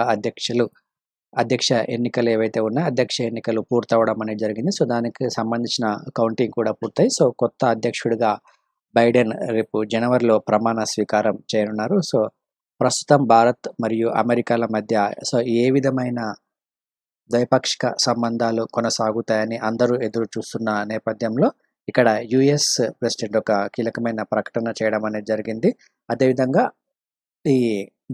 Speaker 2: అధ్యక్ష ఎన్నికలు ఏవైతే ఉన్నాయో అధ్యక్ష ఎన్నికలు పూర్తవడం అనేది జరిగింది. సో దానికి సంబంధించిన కౌంటింగ్ కూడా పూర్తయి సో కొత్త అధ్యక్షుడిగా బైడెన్ రేపు జనవరిలో ప్రమాణ స్వీకారం చేయనున్నారు. సో ప్రస్తుతం భారత్ మరియు అమెరికాల మధ్య సో ఏ విధమైన ద్వైపాక్షిక సంబంధాలు కొనసాగుతాయని అందరూ ఎదురు చూస్తున్న నేపథ్యంలో ఇక్కడ యుఎస్ ప్రెసిడెంట్ ఒక కీలకమైన ప్రకటన చేయడం అనేది జరిగింది. అదేవిధంగా ఈ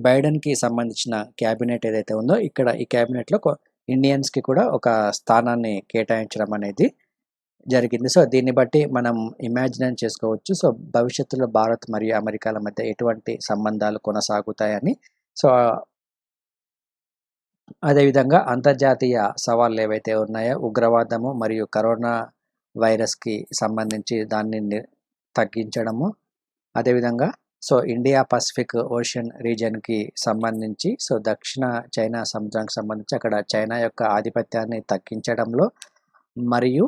Speaker 2: బైడెన్‌కి సంబంధించిన క్యాబినెట్ ఏదైతే ఉందో ఇక్కడ ఈ క్యాబినెట్‌లో ఇండియన్స్‌కి కూడా ఒక స్థానాన్ని కేటాయించడం అనేది జరిగింది. సో దీన్ని బట్టి మనం ఇమాజిన్ చేసుకోవచ్చు. సో భవిష్యత్తులో భారత్ మరియు అమెరికాల మధ్య ఎటువంటి సంబంధాలు కొనసాగుతాయని. సో అదేవిధంగా అంతర్జాతీయ సవాళ్ళు ఏవైతే ఉన్నాయో ఉగ్రవాదము మరియు కరోనా వైరస్‌కి సంబంధించి దాన్ని తగ్గించడము, అదేవిధంగా సో ఇండియా పసిఫిక్ ఓషన్ రీజియన్‌కి సంబంధించి సో దక్షిణ చైనా సముద్రానికి సంబంధించి అక్కడ చైనా యొక్క ఆధిపత్యాన్ని తగ్గించడంలో మరియు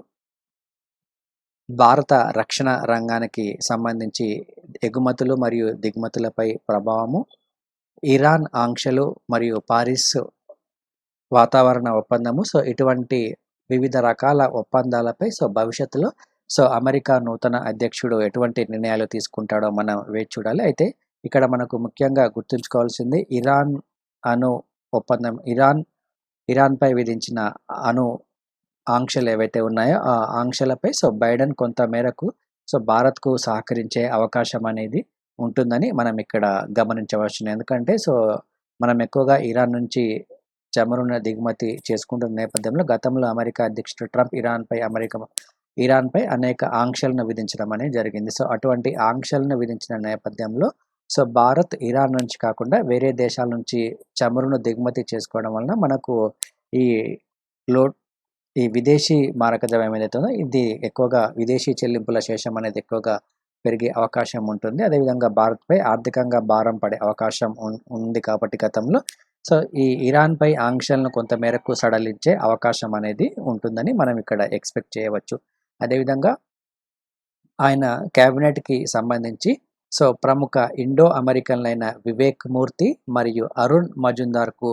Speaker 2: భారత రక్షణ రంగానికి సంబంధించి ఎగుమతులు మరియు దిగుమతులపై ప్రభావము, ఇరాన్ ఆంక్షలు మరియు పారిస్ వాతావరణ ఒప్పందము. సో ఇటువంటి వివిధ రకాల ఒప్పందాలపై సో భవిష్యత్తులో సో అమెరికా నూతన అధ్యక్షుడు ఎటువంటి నిర్ణయాలు తీసుకుంటాడో మనం వేచి చూడాలి. అయితే ఇక్కడ మనకు ముఖ్యంగా గుర్తుంచుకోవాల్సింది ఇరాన్ అణు ఒప్పందం. ఇరాన్పై విధించిన అణు ఆంక్షలు ఏవైతే ఉన్నాయో ఆ ఆంక్షలపై సో బైడెన్ కొంత మేరకు సో భారత్‌కు సహకరించే అవకాశం అనేది ఉంటుందని మనం ఇక్కడ గమనించవచ్చును. ఎందుకంటే సో మనం ఎక్కువగా ఇరాన్ నుంచి చమురును దిగుమతి చేసుకుంటున్న నేపథ్యంలో గతంలో అమెరికా అధ్యక్షుడు ట్రంప్ ఇరాన్పై అనేక ఆంక్షలను విధించడం అనేది జరిగింది. సో అటువంటి ఆంక్షలను విధించిన నేపథ్యంలో సో భారత్ ఇరాన్ నుంచి కాకుండా వేరే దేశాల నుంచి చమురును దిగుమతి చేసుకోవడం వలన మనకు ఈ విదేశీ మారక ద్రవ్యం ఏదైతే ఉందో ఇది ఎక్కువగా విదేశీ చెల్లింపుల శేషం అనేది ఎక్కువగా పెరిగే అవకాశం ఉంటుంది. అదేవిధంగా భారత్‌పై ఆర్థికంగా భారం పడే అవకాశం ఉంది కాబట్టి గతంలో సో ఈ ఇరాన్‌పై ఆంక్షలను కొంత మేరకు సడలించే అవకాశం అనేది ఉంటుందని మనం ఇక్కడ ఎక్స్‌పెక్ట్ చేయవచ్చు. అదేవిధంగా ఆయన క్యాబినెట్‌కి సంబంధించి సో ప్రముఖ ఇండో అమెరికన్‌లైన వివేక్ మూర్తి మరియు అరుణ్ మజుందార్‌కు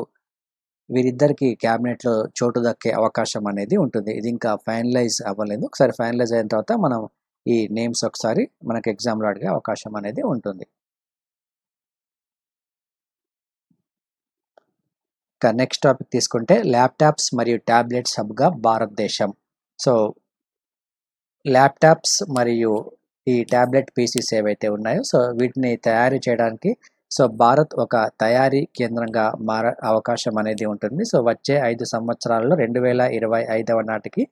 Speaker 2: వీరిద్దరికీ క్యాబినెట్‌లో చోటు దక్కే అవకాశం అనేది ఉంటుంది. ఇది ఇంకా ఫైనలైజ్ అవ్వలేదు. ఒకసారి ఫైనలైజ్ అయిన తర్వాత మనం ఈ నేమ్స్ ఒకసారి మనకు ఎగ్జామ్‌లో అడిగే అవకాశం అనేది ఉంటుంది. ఇక నెక్స్ట్ టాపిక్ తీసుకుంటే ల్యాప్టాప్స్ మరియు ట్యాబ్లెట్స్ హబ్గా భారతదేశం. సో ల్యాప్టాప్స్ మరియు ఈ ట్యాబ్లెట్ పీసీస్ ఏవైతే ఉన్నాయో సో వీటిని తయారు చేయడానికి సో భారత్ ఒక తయారీ కేంద్రంగా అవకాశం అనేది ఉంటుంది. సో వచ్చే 5 సంవత్సరాలలో 2025వ నాటికి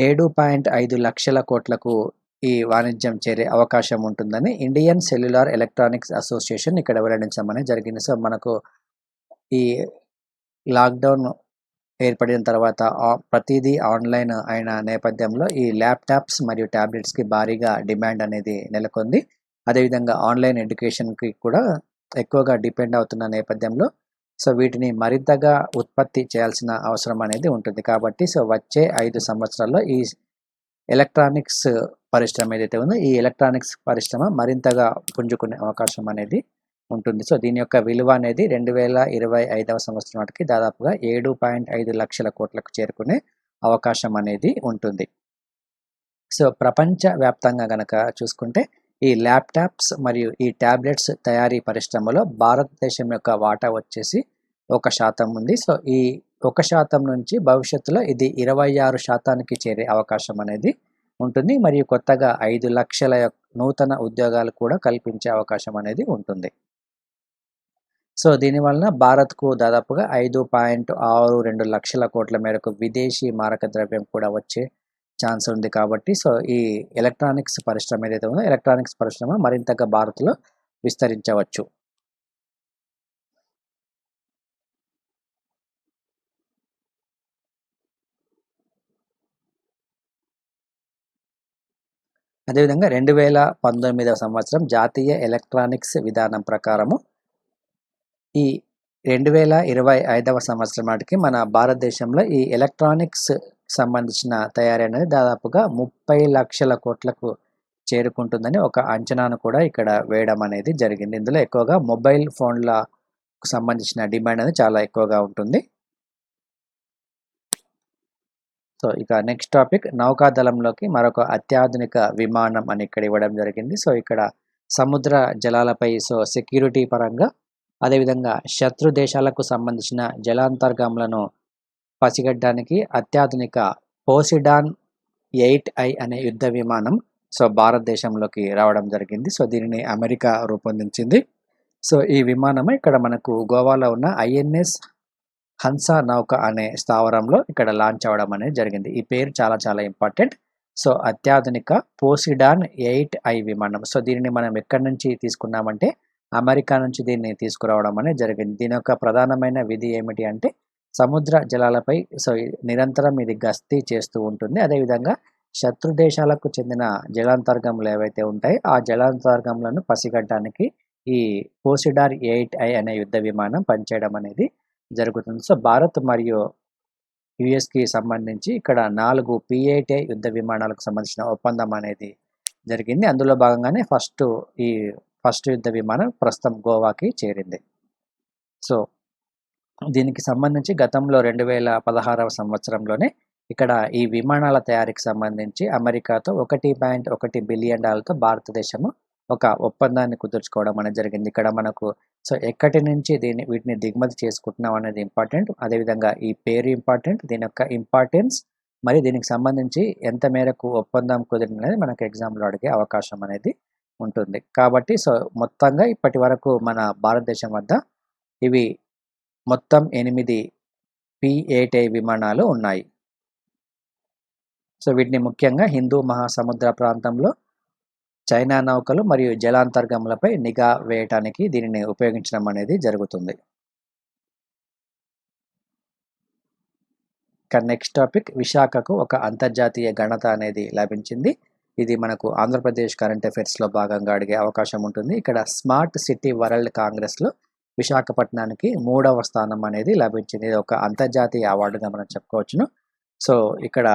Speaker 2: 7.5 లక్షల కోట్లకు ఈ వాణిజ్యం చేరే అవకాశం ఉంటుందని ఇండియన్ సెల్యులార్ ఎలక్ట్రానిక్స్ అసోసియేషన్ ఇక్కడ వెల్లడించడం జరిగింది. సో మనకు ఈ లాక్డౌన్ ఏర్పడిన తర్వాత ప్రతిదీ ఆన్లైన్ అయిన నేపథ్యంలో ఈ ల్యాప్టాప్స్ మరియు ట్యాబ్లెట్స్కి భారీగా డిమాండ్ అనేది నెలకొంది. అదేవిధంగా ఆన్లైన్ ఎడ్యుకేషన్కి కూడా ఎక్కువగా డిపెండ్ అవుతున్న నేపథ్యంలో సో వీటిని మరింతగా ఉత్పత్తి చేయాల్సిన అవసరం అనేది ఉంటుంది. కాబట్టి సో వచ్చే 5 సంవత్సరాల్లో ఈ ఎలక్ట్రానిక్స్ పరిశ్రమ ఏదైతే ఉందో ఈ ఎలక్ట్రానిక్స్ పరిశ్రమ మరింతగా పుంజుకునే అవకాశం అనేది ఉంటుంది. సో దీని యొక్క విలువ అనేది 2025వ సంవత్సరం నాటికి దాదాపుగా 7.5 లక్షల కోట్లకు చేరుకునే అవకాశం అనేది ఉంటుంది. సో ప్రపంచ వ్యాప్తంగా గనక చూసుకుంటే ఈ ల్యాప్టాప్స్ మరియు ఈ ట్యాబ్లెట్స్ తయారీ పరిశ్రమలో భారతదేశం యొక్క వాటా వచ్చేసి 1% ఉంది. సో ఈ 1% నుంచి భవిష్యత్తులో ఇది 26%కి చేరే అవకాశం అనేది ఉంటుంది. మరియు కొత్తగా 5 లక్షల నూతన ఉద్యోగాలు కూడా కల్పించే అవకాశం అనేది ఉంటుంది. సో దీనివలన భారత్కు దాదాపుగా 5.62 లక్షల కోట్ల మేరకు విదేశీ మారక ద్రవ్యం కూడా వచ్చే ఛాన్స్ ఉంది. కాబట్టి సో ఈ ఎలక్ట్రానిక్స్ పరిశ్రమ ఏదైతే ఉందో ఎలక్ట్రానిక్స్ పరిశ్రమ మరింతగా భారత్లో విస్తరించవచ్చు. అదేవిధంగా 2019వ సంవత్సరం జాతీయ ఎలక్ట్రానిక్స్ విధానం ప్రకారము ఈ 2025వ సంవత్సరం నాటికి మన భారతదేశంలో ఈ ఎలక్ట్రానిక్స్ సంబంధించిన తయారీ అనేది దాదాపుగా 30 లక్షల కోట్లకు చేరుకుంటుందని ఒక అంచనాను కూడా ఇక్కడ వేయడం అనేది జరిగింది. ఇందులో ఎక్కువగా మొబైల్ ఫోన్లకు సంబంధించిన డిమాండ్ అనేది చాలా ఎక్కువగా ఉంటుంది. సో ఇక నెక్స్ట్ టాపిక్ నౌకాదళంలోకి మరొక అత్యాధునిక విమానం అని ఇక్కడ ఇవ్వడం జరిగింది. సో ఇక్కడ సముద్ర జలాలపై సో సెక్యూరిటీ పరంగా అదేవిధంగా శత్రు దేశాలకు సంబంధించిన జలాంతర్గాములను పసిగట్టడానికి అత్యాధునిక పోసిడాన్ 8I అనే యుద్ధ విమానం సో భారతదేశంలోకి రావడం జరిగింది. సో దీనిని అమెరికా రూపొందించింది. సో ఈ విమానం ఇక్కడ మనకు గోవాలో ఉన్న INS హన్సా నౌక అనే స్థావరంలో ఇక్కడ లాంచ్ అవ్వడం అనేది జరిగింది. ఈ పేరు చాలా చాలా ఇంపార్టెంట్. సో అత్యాధునిక పోసిడాన్ 8I విమానం. సో దీనిని మనం ఎక్కడి నుంచి తీసుకున్నామంటే అమెరికా నుంచి దీన్ని తీసుకురావడం అనేది జరిగింది. దీని యొక్క ప్రధానమైన విధి ఏమిటి అంటే సముద్ర జలాలపై సో నిరంతరం ఇది గస్తీ చేస్తూ ఉంటుంది. అదేవిధంగా శత్రు దేశాలకు చెందిన జలాంతర్గములు ఏవైతే ఉంటాయో ఆ జలాంతర్గములను పసిగట్టడానికి ఈ పోసిడార్ 8I అనే యుద్ధ విమానం పనిచేయడం అనేది జరుగుతుంది. సో భారత్ మరియు యుఎస్కి సంబంధించి ఇక్కడ 4 P-8A యుద్ధ విమానాలకు సంబంధించిన ఒప్పందం అనేది జరిగింది. అందులో భాగంగానే ఫస్ట్ యుద్ధ విమానం ప్రస్తుతం గోవాకి చేరింది. సో దీనికి సంబంధించి గతంలో 2016వ సంవత్సరంలోనే ఇక్కడ ఈ విమానాల తయారీకి సంబంధించి అమెరికాతో $1.1 బిలియన్ భారతదేశము ఒక ఒప్పందాన్ని కుదుర్చుకోవడం అనేది జరిగింది. ఇక్కడ మనకు సో ఎక్కడి నుంచి వీటిని దిగుమతి చేసుకుంటున్నాం అనేది ఇంపార్టెంట్. అదేవిధంగా ఈ పేరు ఇంపార్టెంట్, దీని యొక్క ఇంపార్టెన్స్ మరి దీనికి సంబంధించి ఎంత మేరకు ఒప్పందం కుదిరింది అనేది మనకు ఎగ్జామ్లో అడిగే అవకాశం అనేది ఉంటుంది. కాబట్టి సో మొత్తంగా ఇప్పటి వరకు మన భారతదేశం వద్ద ఇవి మొత్తం 8 P-8A విమానాలు ఉన్నాయి. సో వీటిని ముఖ్యంగా హిందూ మహాసముద్ర ప్రాంతంలో చైనా నౌకలు మరియు జలాంతర్గములపై నిఘా వేయటానికి దీనిని ఉపయోగించడం అనేది జరుగుతుంది. ఇక నెక్స్ట్ టాపిక్ విశాఖకు ఒక అంతర్జాతీయ ఘనత అనేది లభించింది. ఇది మనకు ఆంధ్రప్రదేశ్ కరెంట్ అఫైర్స్లో భాగంగా అడిగే అవకాశం ఉంటుంది. ఇక్కడ స్మార్ట్ సిటీ వరల్డ్ కాంగ్రెస్లో విశాఖపట్నానికి 3వ స్థానం అనేది లభించింది. ఇది ఒక అంతర్జాతీయ అవార్డుగా మనం చెప్పుకోవచ్చును. సో ఇక్కడ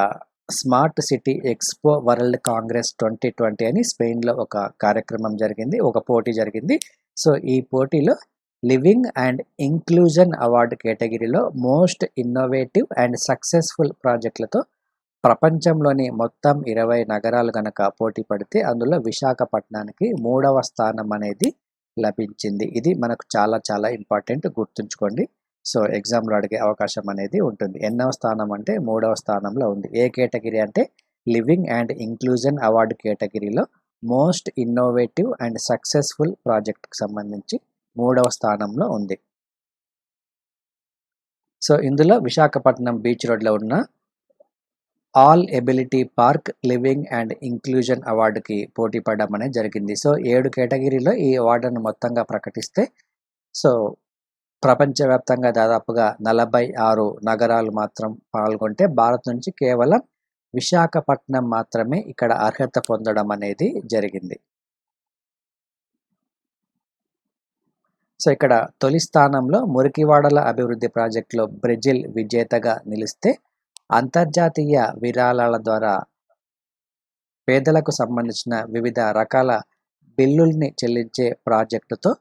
Speaker 2: smart city expo world Congress 2020 అని స్పెయిన్లో ఒక కార్యక్రమం జరిగింది, ఒక పోటీ జరిగింది. సో ఈ పోటీలో లివింగ్ అండ్ ఇంక్లూజన్ అవార్డు కేటగిరీలో మోస్ట్ ఇన్నోవేటివ్ అండ్ సక్సెస్ఫుల్ ప్రాజెక్టులతో ప్రపంచంలోని మొత్తం 20 నగరాలు కనుక పోటీ పడితే అందులో విశాఖపట్నానికి 3వ స్థానం అనేది లభించింది. ఇది మనకు చాలా చాలా ఇంపార్టెంట్, గుర్తుంచుకోండి. సో ఎగ్జామ్లో అడిగే అవకాశం అనేది ఉంటుంది. ఎన్నవ స్థానం అంటే 3వ స్థానంలో ఉంది. ఏ కేటగిరీ అంటే లివింగ్ అండ్ ఇంక్లూజన్ అవార్డు కేటగిరీలో మోస్ట్ ఇన్నోవేటివ్ అండ్ సక్సెస్ఫుల్ ప్రాజెక్ట్కి సంబంధించి 3వ స్థానంలో ఉంది. సో ఇందులో విశాఖపట్నం బీచ్ రోడ్లో ఉన్న all ability park living and inclusion అవార్డుకి పోటీ పడడం అనేది జరిగింది. సో 7 కేటగిరీలో ఈ అవార్డును మొత్తంగా ప్రకటిస్తే సో ప్రపంచవ్యాప్తంగా దాదాపుగా 46 నగరాలు మాత్రం పాల్గొంటే భారత్ నుంచి కేవలం విశాఖపట్నం మాత్రమే ఇక్కడ అర్హత పొందడం అనేది జరిగింది. సో ఇక్కడ తొలి స్థానంలో మురికివాడల అభివృద్ధి ప్రాజెక్టులో బ్రెజిల్ విజేతగా నిలిస్తే అంతర్జాతీయ విరాళాల ద్వారా పేదలకు సంబంధించిన వివిధ రకాల బిల్లుల్ని చెల్లించే ప్రాజెక్టుతో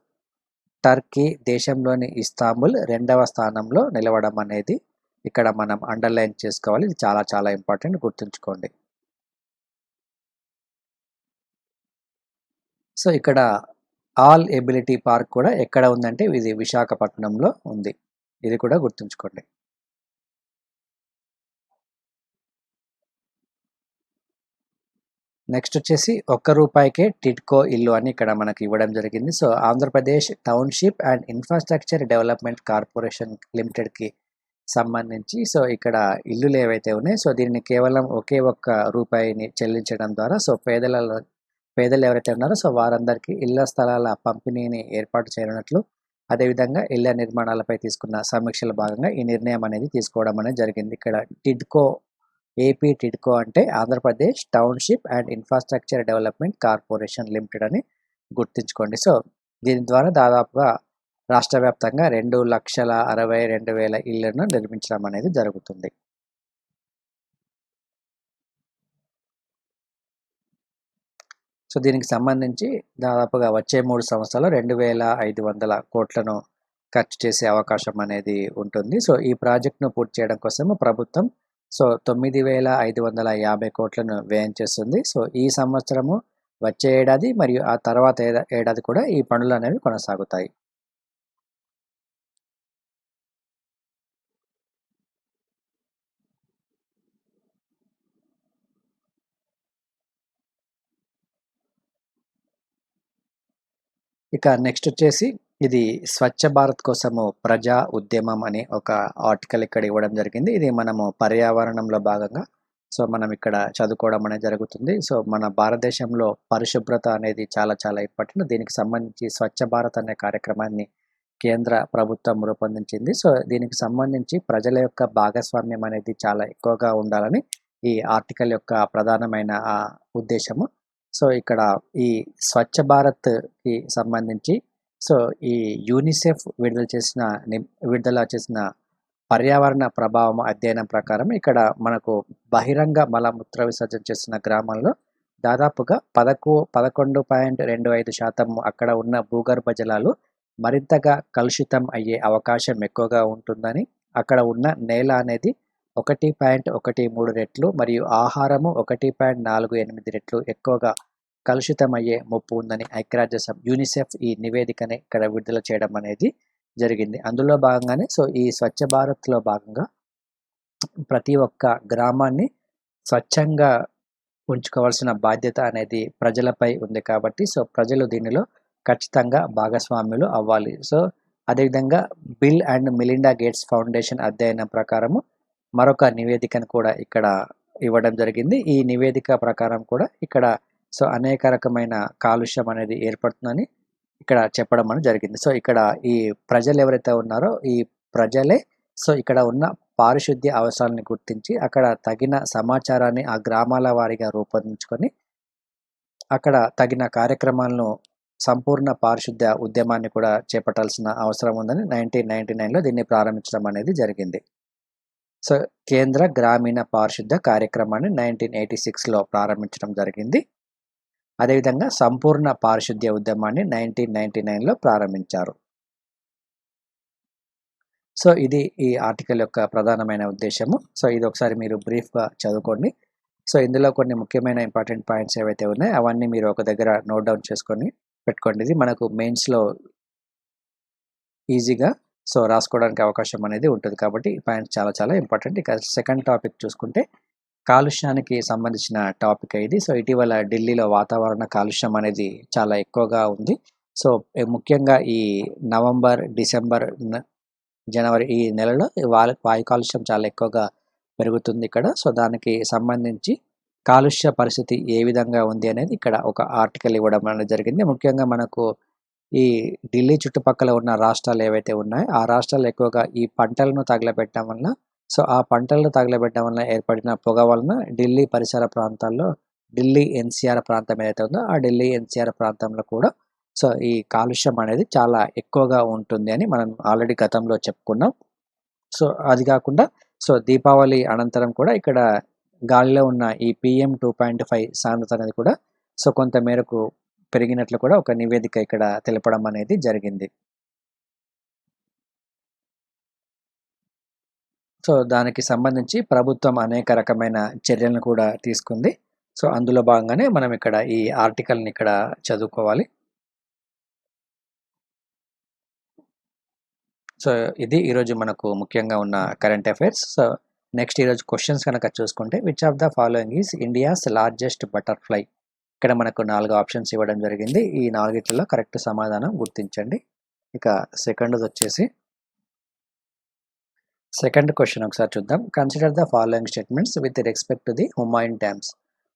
Speaker 2: టర్కీ దేశంలోని ఇస్తాంబుల్ 2వ స్థానంలో నిలవడం అనేది ఇక్కడ మనం అండర్లైన్ చేసుకోవాలి. ఇది చాలా చాలా ఇంపార్టెంట్, గుర్తుంచుకోండి. సో ఇక్కడ ఆల్ ఎబిలిటీ పార్క్ కూడా ఎక్కడ ఉందంటే ఇది విశాఖపట్నంలో ఉంది. ఇది కూడా గుర్తుంచుకోండి. నెక్స్ట్ వచ్చేసి ₹1 టిడ్కో ఇల్లు అని ఇక్కడ మనకి ఇవ్వడం జరిగింది. So Andhra Pradesh township and infrastructure development corporation లిమిటెడ్కి సంబంధించి సో ఇక్కడ ఇల్లులు ఏవైతే ఉన్నాయో సో దీనిని కేవలం ₹1 చెల్లించడం ద్వారా సో పేదలు ఎవరైతే ఉన్నారో సో వారందరికీ ఇళ్ల స్థలాల పంపిణీని ఏర్పాటు చేయనున్నట్లు, అదేవిధంగా ఇళ్ల నిర్మాణాలపై తీసుకున్న సమీక్షల భాగంగా ఈ నిర్ణయం అనేది తీసుకోవడం అనేది జరిగింది. ఇక్కడ టిడ్కో ఏపీ టిడ్కో అంటే Andhra Pradesh township and infrastructure development corporation limited అని గుర్తుంచుకోండి. సో దీని ద్వారా దాదాపుగా రాష్ట్ర వ్యాప్తంగా 2,62,000 ఇళ్లను నిర్మించడం అనేది జరుగుతుంది. సో దీనికి సంబంధించి దాదాపుగా వచ్చే 3 సంవత్సరాలు 2,500 కోట్లను ఖర్చు చేసే అవకాశం అనేది ఉంటుంది. సో ఈ ప్రాజెక్టును పూర్తి చేయడం కోసం ప్రభుత్వం సో 9,550 కోట్లను వ్యయం చేస్తుంది. సో ఈ సంవత్సరము, వచ్చే ఏడాది మరియు ఆ తర్వాత ఏడాది కూడా ఈ పనులు అనేవి కొనసాగుతాయి. ఇక నెక్స్ట్ వచ్చేసి ఇది స్వచ్ఛ భారత్ కోసము ప్రజా ఉద్యమం అని ఒక ఆర్టికల్ ఇక్కడ ఇవ్వడం జరిగింది. ఇది మనము పర్యావరణంలో భాగంగా సో మనం ఇక్కడ చదువుకోవడం అనేది జరుగుతుంది. సో మన భారతదేశంలో పరిశుభ్రత అనేది చాలా చాలా ఇంపార్టెంట్. దీనికి సంబంధించి స్వచ్ఛ భారత్ అనే కార్యక్రమాన్ని కేంద్ర ప్రభుత్వం రూపొందించింది. సో దీనికి సంబంధించి ప్రజల యొక్క భాగస్వామ్యం అనేది చాలా ఎక్కువగా ఉండాలని ఈ ఆర్టికల్ యొక్క ప్రధానమైన ఉద్దేశము. సో ఇక్కడ ఈ స్వచ్ఛ భారత్కి సంబంధించి సో ఈ యూనిసెఫ్ విడుదల చేసిన పర్యావరణ ప్రభావం అధ్యయనం ప్రకారం ఇక్కడ మనకు బహిరంగ మలమూత్ర విసర్జన చేస్తున్న గ్రామాల్లో దాదాపుగా 11.25% అక్కడ ఉన్న భూగర్భ జలాలు మరింతగా కలుషితం అయ్యే అవకాశం ఎక్కువగా ఉంటుందని, అక్కడ ఉన్న నేల అనేది 1.13 రెట్లు మరియు ఆహారము 1.48 రెట్లు ఎక్కువగా కలుషితమయ్యే ముప్పు ఉందని ఐక్యరాజ్య యూనిసెఫ్ ఈ నివేదికని ఇక్కడ విడుదల చేయడం అనేది జరిగింది. అందులో భాగంగానే సో ఈ స్వచ్ఛ భారత్లో భాగంగా ప్రతి ఒక్క గ్రామాన్ని స్వచ్ఛంగా ఉంచుకోవాల్సిన బాధ్యత అనేది ప్రజలపై ఉంది కాబట్టి సో ప్రజలు దీనిలో ఖచ్చితంగా భాగస్వాములు అవ్వాలి. సో అదేవిధంగా bill and Melinda gates foundation అధ్యయనం ప్రకారము మరొక నివేదికను కూడా ఇక్కడ ఇవ్వడం జరిగింది. ఈ నివేదిక ప్రకారం కూడా ఇక్కడ సో అనేక రకమైన కాలుష్యం అనేది ఏర్పడుతుందని ఇక్కడ చెప్పడం అనేది జరిగింది. సో ఇక్కడ ఈ ప్రజలు ఎవరైతే ఉన్నారో ఈ ప్రజలే సో ఇక్కడ ఉన్న పారిశుద్ధ్య అవసరాలను గుర్తించి అక్కడ తగిన సమాచారాన్ని ఆ గ్రామాల వారీగా రూపొందించుకొని అక్కడ తగిన కార్యక్రమాలను సంపూర్ణ పారిశుద్ధ్య ఉద్యమాన్ని కూడా చేపట్టాల్సిన అవసరం ఉందని 1999లో దీన్ని ప్రారంభించడం అనేది జరిగింది. సో కేంద్ర గ్రామీణ పారిశుద్ధ్య కార్యక్రమాన్ని 1986లో ప్రారంభించడం జరిగింది. అదేవిధంగా సంపూర్ణ పారిశుద్ధ్య ఉద్యమాన్ని 1999లో ప్రారంభించారు. సో ఇది ఈ ఆర్టికల్ యొక్క ప్రధానమైన ఉద్దేశము. సో ఇది ఒకసారి మీరు బ్రీఫ్గా చదువుకోండి. సో ఇందులో కొన్ని ముఖ్యమైన ఇంపార్టెంట్ పాయింట్స్ ఏవైతే ఉన్నాయో అవన్నీ మీరు ఒక దగ్గర నోట్ డౌన్ చేసుకొని పెట్టుకోండి. ఇది మనకు మెయిన్స్లో ఈజీగా సో రాసుకోవడానికి అవకాశం అనేది ఉంటుంది. కాబట్టి ఈ పాయింట్స్ చాలా చాలా ఇంపార్టెంట్. ఇక సెకండ్ టాపిక్ చూసుకుంటే కాలుష్యానికి సంబంధించిన టాపిక్ ఇది. సో ఇటీవల ఢిల్లీలో వాతావరణ కాలుష్యం అనేది చాలా ఎక్కువగా ఉంది. సో ముఖ్యంగా ఈ నవంబర్, డిసెంబర్, జనవరి ఈ నెలలో వాయు కాలుష్యం చాలా ఎక్కువగా పెరుగుతుంది ఇక్కడ. సో దానికి సంబంధించి కాలుష్య పరిస్థితి ఏ విధంగా ఉంది అనేది ఇక్కడ ఒక ఆర్టికల్ ఇవ్వడం అనేది జరిగింది. ముఖ్యంగా మనకు ఈ ఢిల్లీ చుట్టుపక్కల ఉన్న రాష్ట్రాలు ఏవైతే ఉన్నాయో ఆ రాష్ట్రాలు ఎక్కువగా ఈ పంటలను తగలబెట్టడం వల్ల, సో ఆ పంటలను తగలబెట్టడం వల్ల ఏర్పడిన పొగ వలన ఢిల్లీ పరిసర ప్రాంతాల్లో, ఢిల్లీ ఎన్సీఆర్ ప్రాంతం ఏదైతే ఉందో ఆ ఢిల్లీ ఎన్సీఆర్ ప్రాంతంలో కూడా సో ఈ కాలుష్యం అనేది చాలా ఎక్కువగా ఉంటుంది అని మనం ఆల్రెడీ గతంలో చెప్పుకున్నాం. సో అది కాకుండా సో దీపావళి అనంతరం కూడా ఇక్కడ గాలిలో ఉన్న ఈ PM 2.5 సాంద్రత అనేది కూడా సో కొంత మేరకు పెరిగినట్లు కూడా ఒక నివేదిక ఇక్కడ తెలపడం అనేది జరిగింది. సో దానికి సంబంధించి ప్రభుత్వం అనేక రకమైన చర్యలను కూడా తీసుకుంది. సో అందులో భాగంగానే మనం ఇక్కడ ఈ ఆర్టికల్ని ఇక్కడ చదువుకోవాలి. సో ఇది ఈరోజు మనకు ముఖ్యంగా ఉన్న కరెంట్ అఫైర్స్. సో నెక్స్ట్ ఈరోజు క్వశ్చన్స్ కనుక చూసుకుంటే which of the following is India's largest butterfly. ఇక్కడ మనకు 4 ఆప్షన్స్ ఇవ్వడం జరిగింది. ఈ 4 కరెక్ట్ సమాధానం గుర్తించండి. ఇక సెకండ్ క్వశ్చన్ ఒకసారి చూద్దాం. Consider the following statements with respect to the Humayun dams.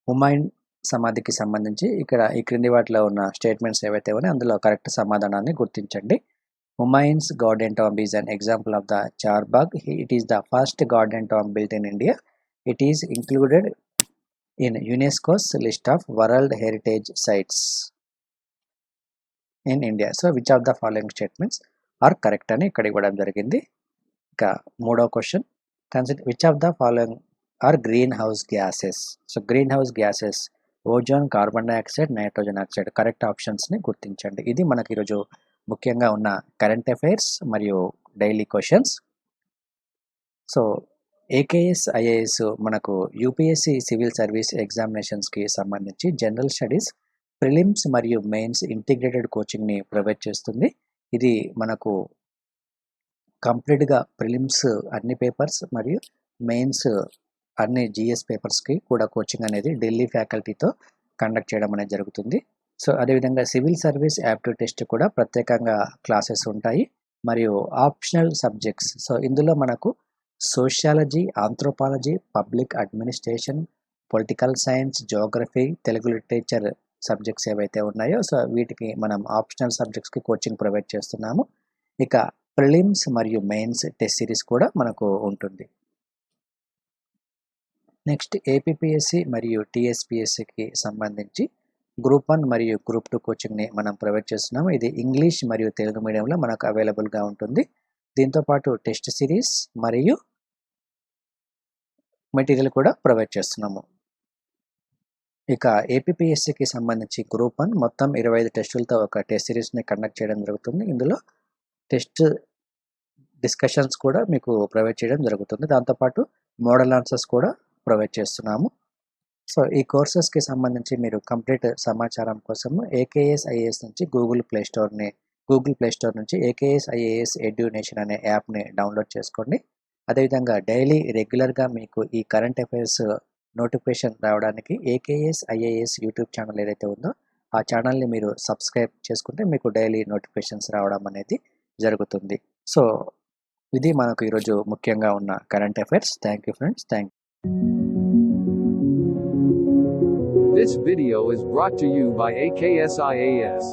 Speaker 2: Humayun సమాధికి సంబంధించి ఇక్కడ ఈ క్రింది వాటిలో ఉన్న స్టేట్మెంట్స్ ఏవైతే ఉన్నాయో అందులో కరెక్ట్ సమాధానాన్ని గుర్తించండి. Humayun's Garden Tomb is an example of the Charbagh. It is the first garden tomb built in India. It is included in UNESCO's list of World Heritage Sites in India. So which of the following statements are correct అని ఇక్కడ ఇవ్వడం జరిగింది. ఇక మూడో question, consider which of the following are green house gases. So green house gases ozone, carbon dioxide, nitrogen oxide. Correct ఆప్షన్స్ని గుర్తించండి. ఇది మనకి ఈరోజు ముఖ్యంగా ఉన్న కరెంట్ అఫైర్స్ మరియు daily questions. So AKS IAS మనకు యూపీఎస్సి సివిల్ సర్వీస్ ఎగ్జామినేషన్స్కి సంబంధించి జనరల్ స్టడీస్, ప్రిలిమ్స్ మరియు మెయిన్స్ ఇంటిగ్రేటెడ్ కోచింగ్ని ప్రొవైడ్ చేస్తుంది. ఇది మనకు కంప్లీట్గా ప్రిలిమ్స్ అన్ని పేపర్స్ మరియు మెయిన్స్ అన్ని జిఎస్ పేపర్స్కి కూడా కోచింగ్ అనేది ఢిల్లీ ఫ్యాకల్టీతో కండక్ట్ చేయడం అనేది జరుగుతుంది. సో అదేవిధంగా సివిల్ సర్వీస్ యాప్టిట్యూడ్ టెస్ట్ కూడా ప్రత్యేకంగా క్లాసెస్ ఉంటాయి. మరియు ఆప్షనల్ సబ్జెక్ట్స్, సో ఇందులో మనకు sociology, anthropology, public administration, political science, Geography, Telugu literature subjects ఏవైతే ఉన్నాయో సో వీటికి మనం ఆప్షనల్ సబ్జెక్ట్స్కి కోచింగ్ ప్రొవైడ్ చేస్తున్నాము. ఇక ప్రిలిమ్స్ మరియు మెయిన్స్ టెస్ట్ సిరీస్ కూడా మనకు ఉంటుంది. నెక్స్ట్ ఏపీపీఎస్సి మరియు టీఎస్పీఎస్సికి సంబంధించి గ్రూప్ 1 మరియు గ్రూప్ 2 కోచింగ్ని మనం ప్రొవైడ్ చేస్తున్నాము. ఇది ఇంగ్లీష్ మరియు తెలుగు మీడియంలో మనకు అవైలబుల్గా ఉంటుంది. దీంతోపాటు టెస్ట్ సిరీస్ మరియు మెటీరియల్ కూడా ప్రొవైడ్ చేస్తున్నాము. ఇక ఏపీపీఎస్సికి సంబంధించి గ్రూప్ 1 మొత్తం 25 టెస్టులతో ఒక టెస్ట్ సిరీస్ని కండక్ట్ చేయడం జరుగుతుంది. ఇందులో టెస్ట్ డిస్కషన్స్ కూడా మీకు ప్రొవైడ్ చేయడం జరుగుతుంది. దాంతోపాటు మోడల్ ఆన్సర్స్ కూడా ప్రొవైడ్ చేస్తున్నాము. సో ఈ కోర్సెస్కి సంబంధించి మీరు కంప్లీట్ సమాచారం కోసం ఏకేఎస్ ఐఏఎస్ నుంచి గూగుల్ ప్లే స్టోర్ నుంచి ఏకేఎస్ ఐఏఎస్ ఎడ్యునేషన్ అనే యాప్ని డౌన్లోడ్ చేసుకోండి. అదేవిధంగా డైలీ రెగ్యులర్గా మీకు ఈ కరెంట్ అఫైర్స్ నోటిఫికేషన్ రావడానికి ఏకేఎస్ ఐఏఎస్ యూట్యూబ్ ఛానల్ ఏదైతే ఉందో ఆ ఛానల్ని మీరు సబ్స్క్రైబ్ చేసుకుంటే మీకు డైలీ నోటిఫికేషన్స్ రావడం అనేది జరుగుతుంది. సో ఇది మనకు ఈరోజు ముఖ్యంగా ఉన్న current affairs. Thank you friends.
Speaker 1: This video is brought to you by AKS IAS.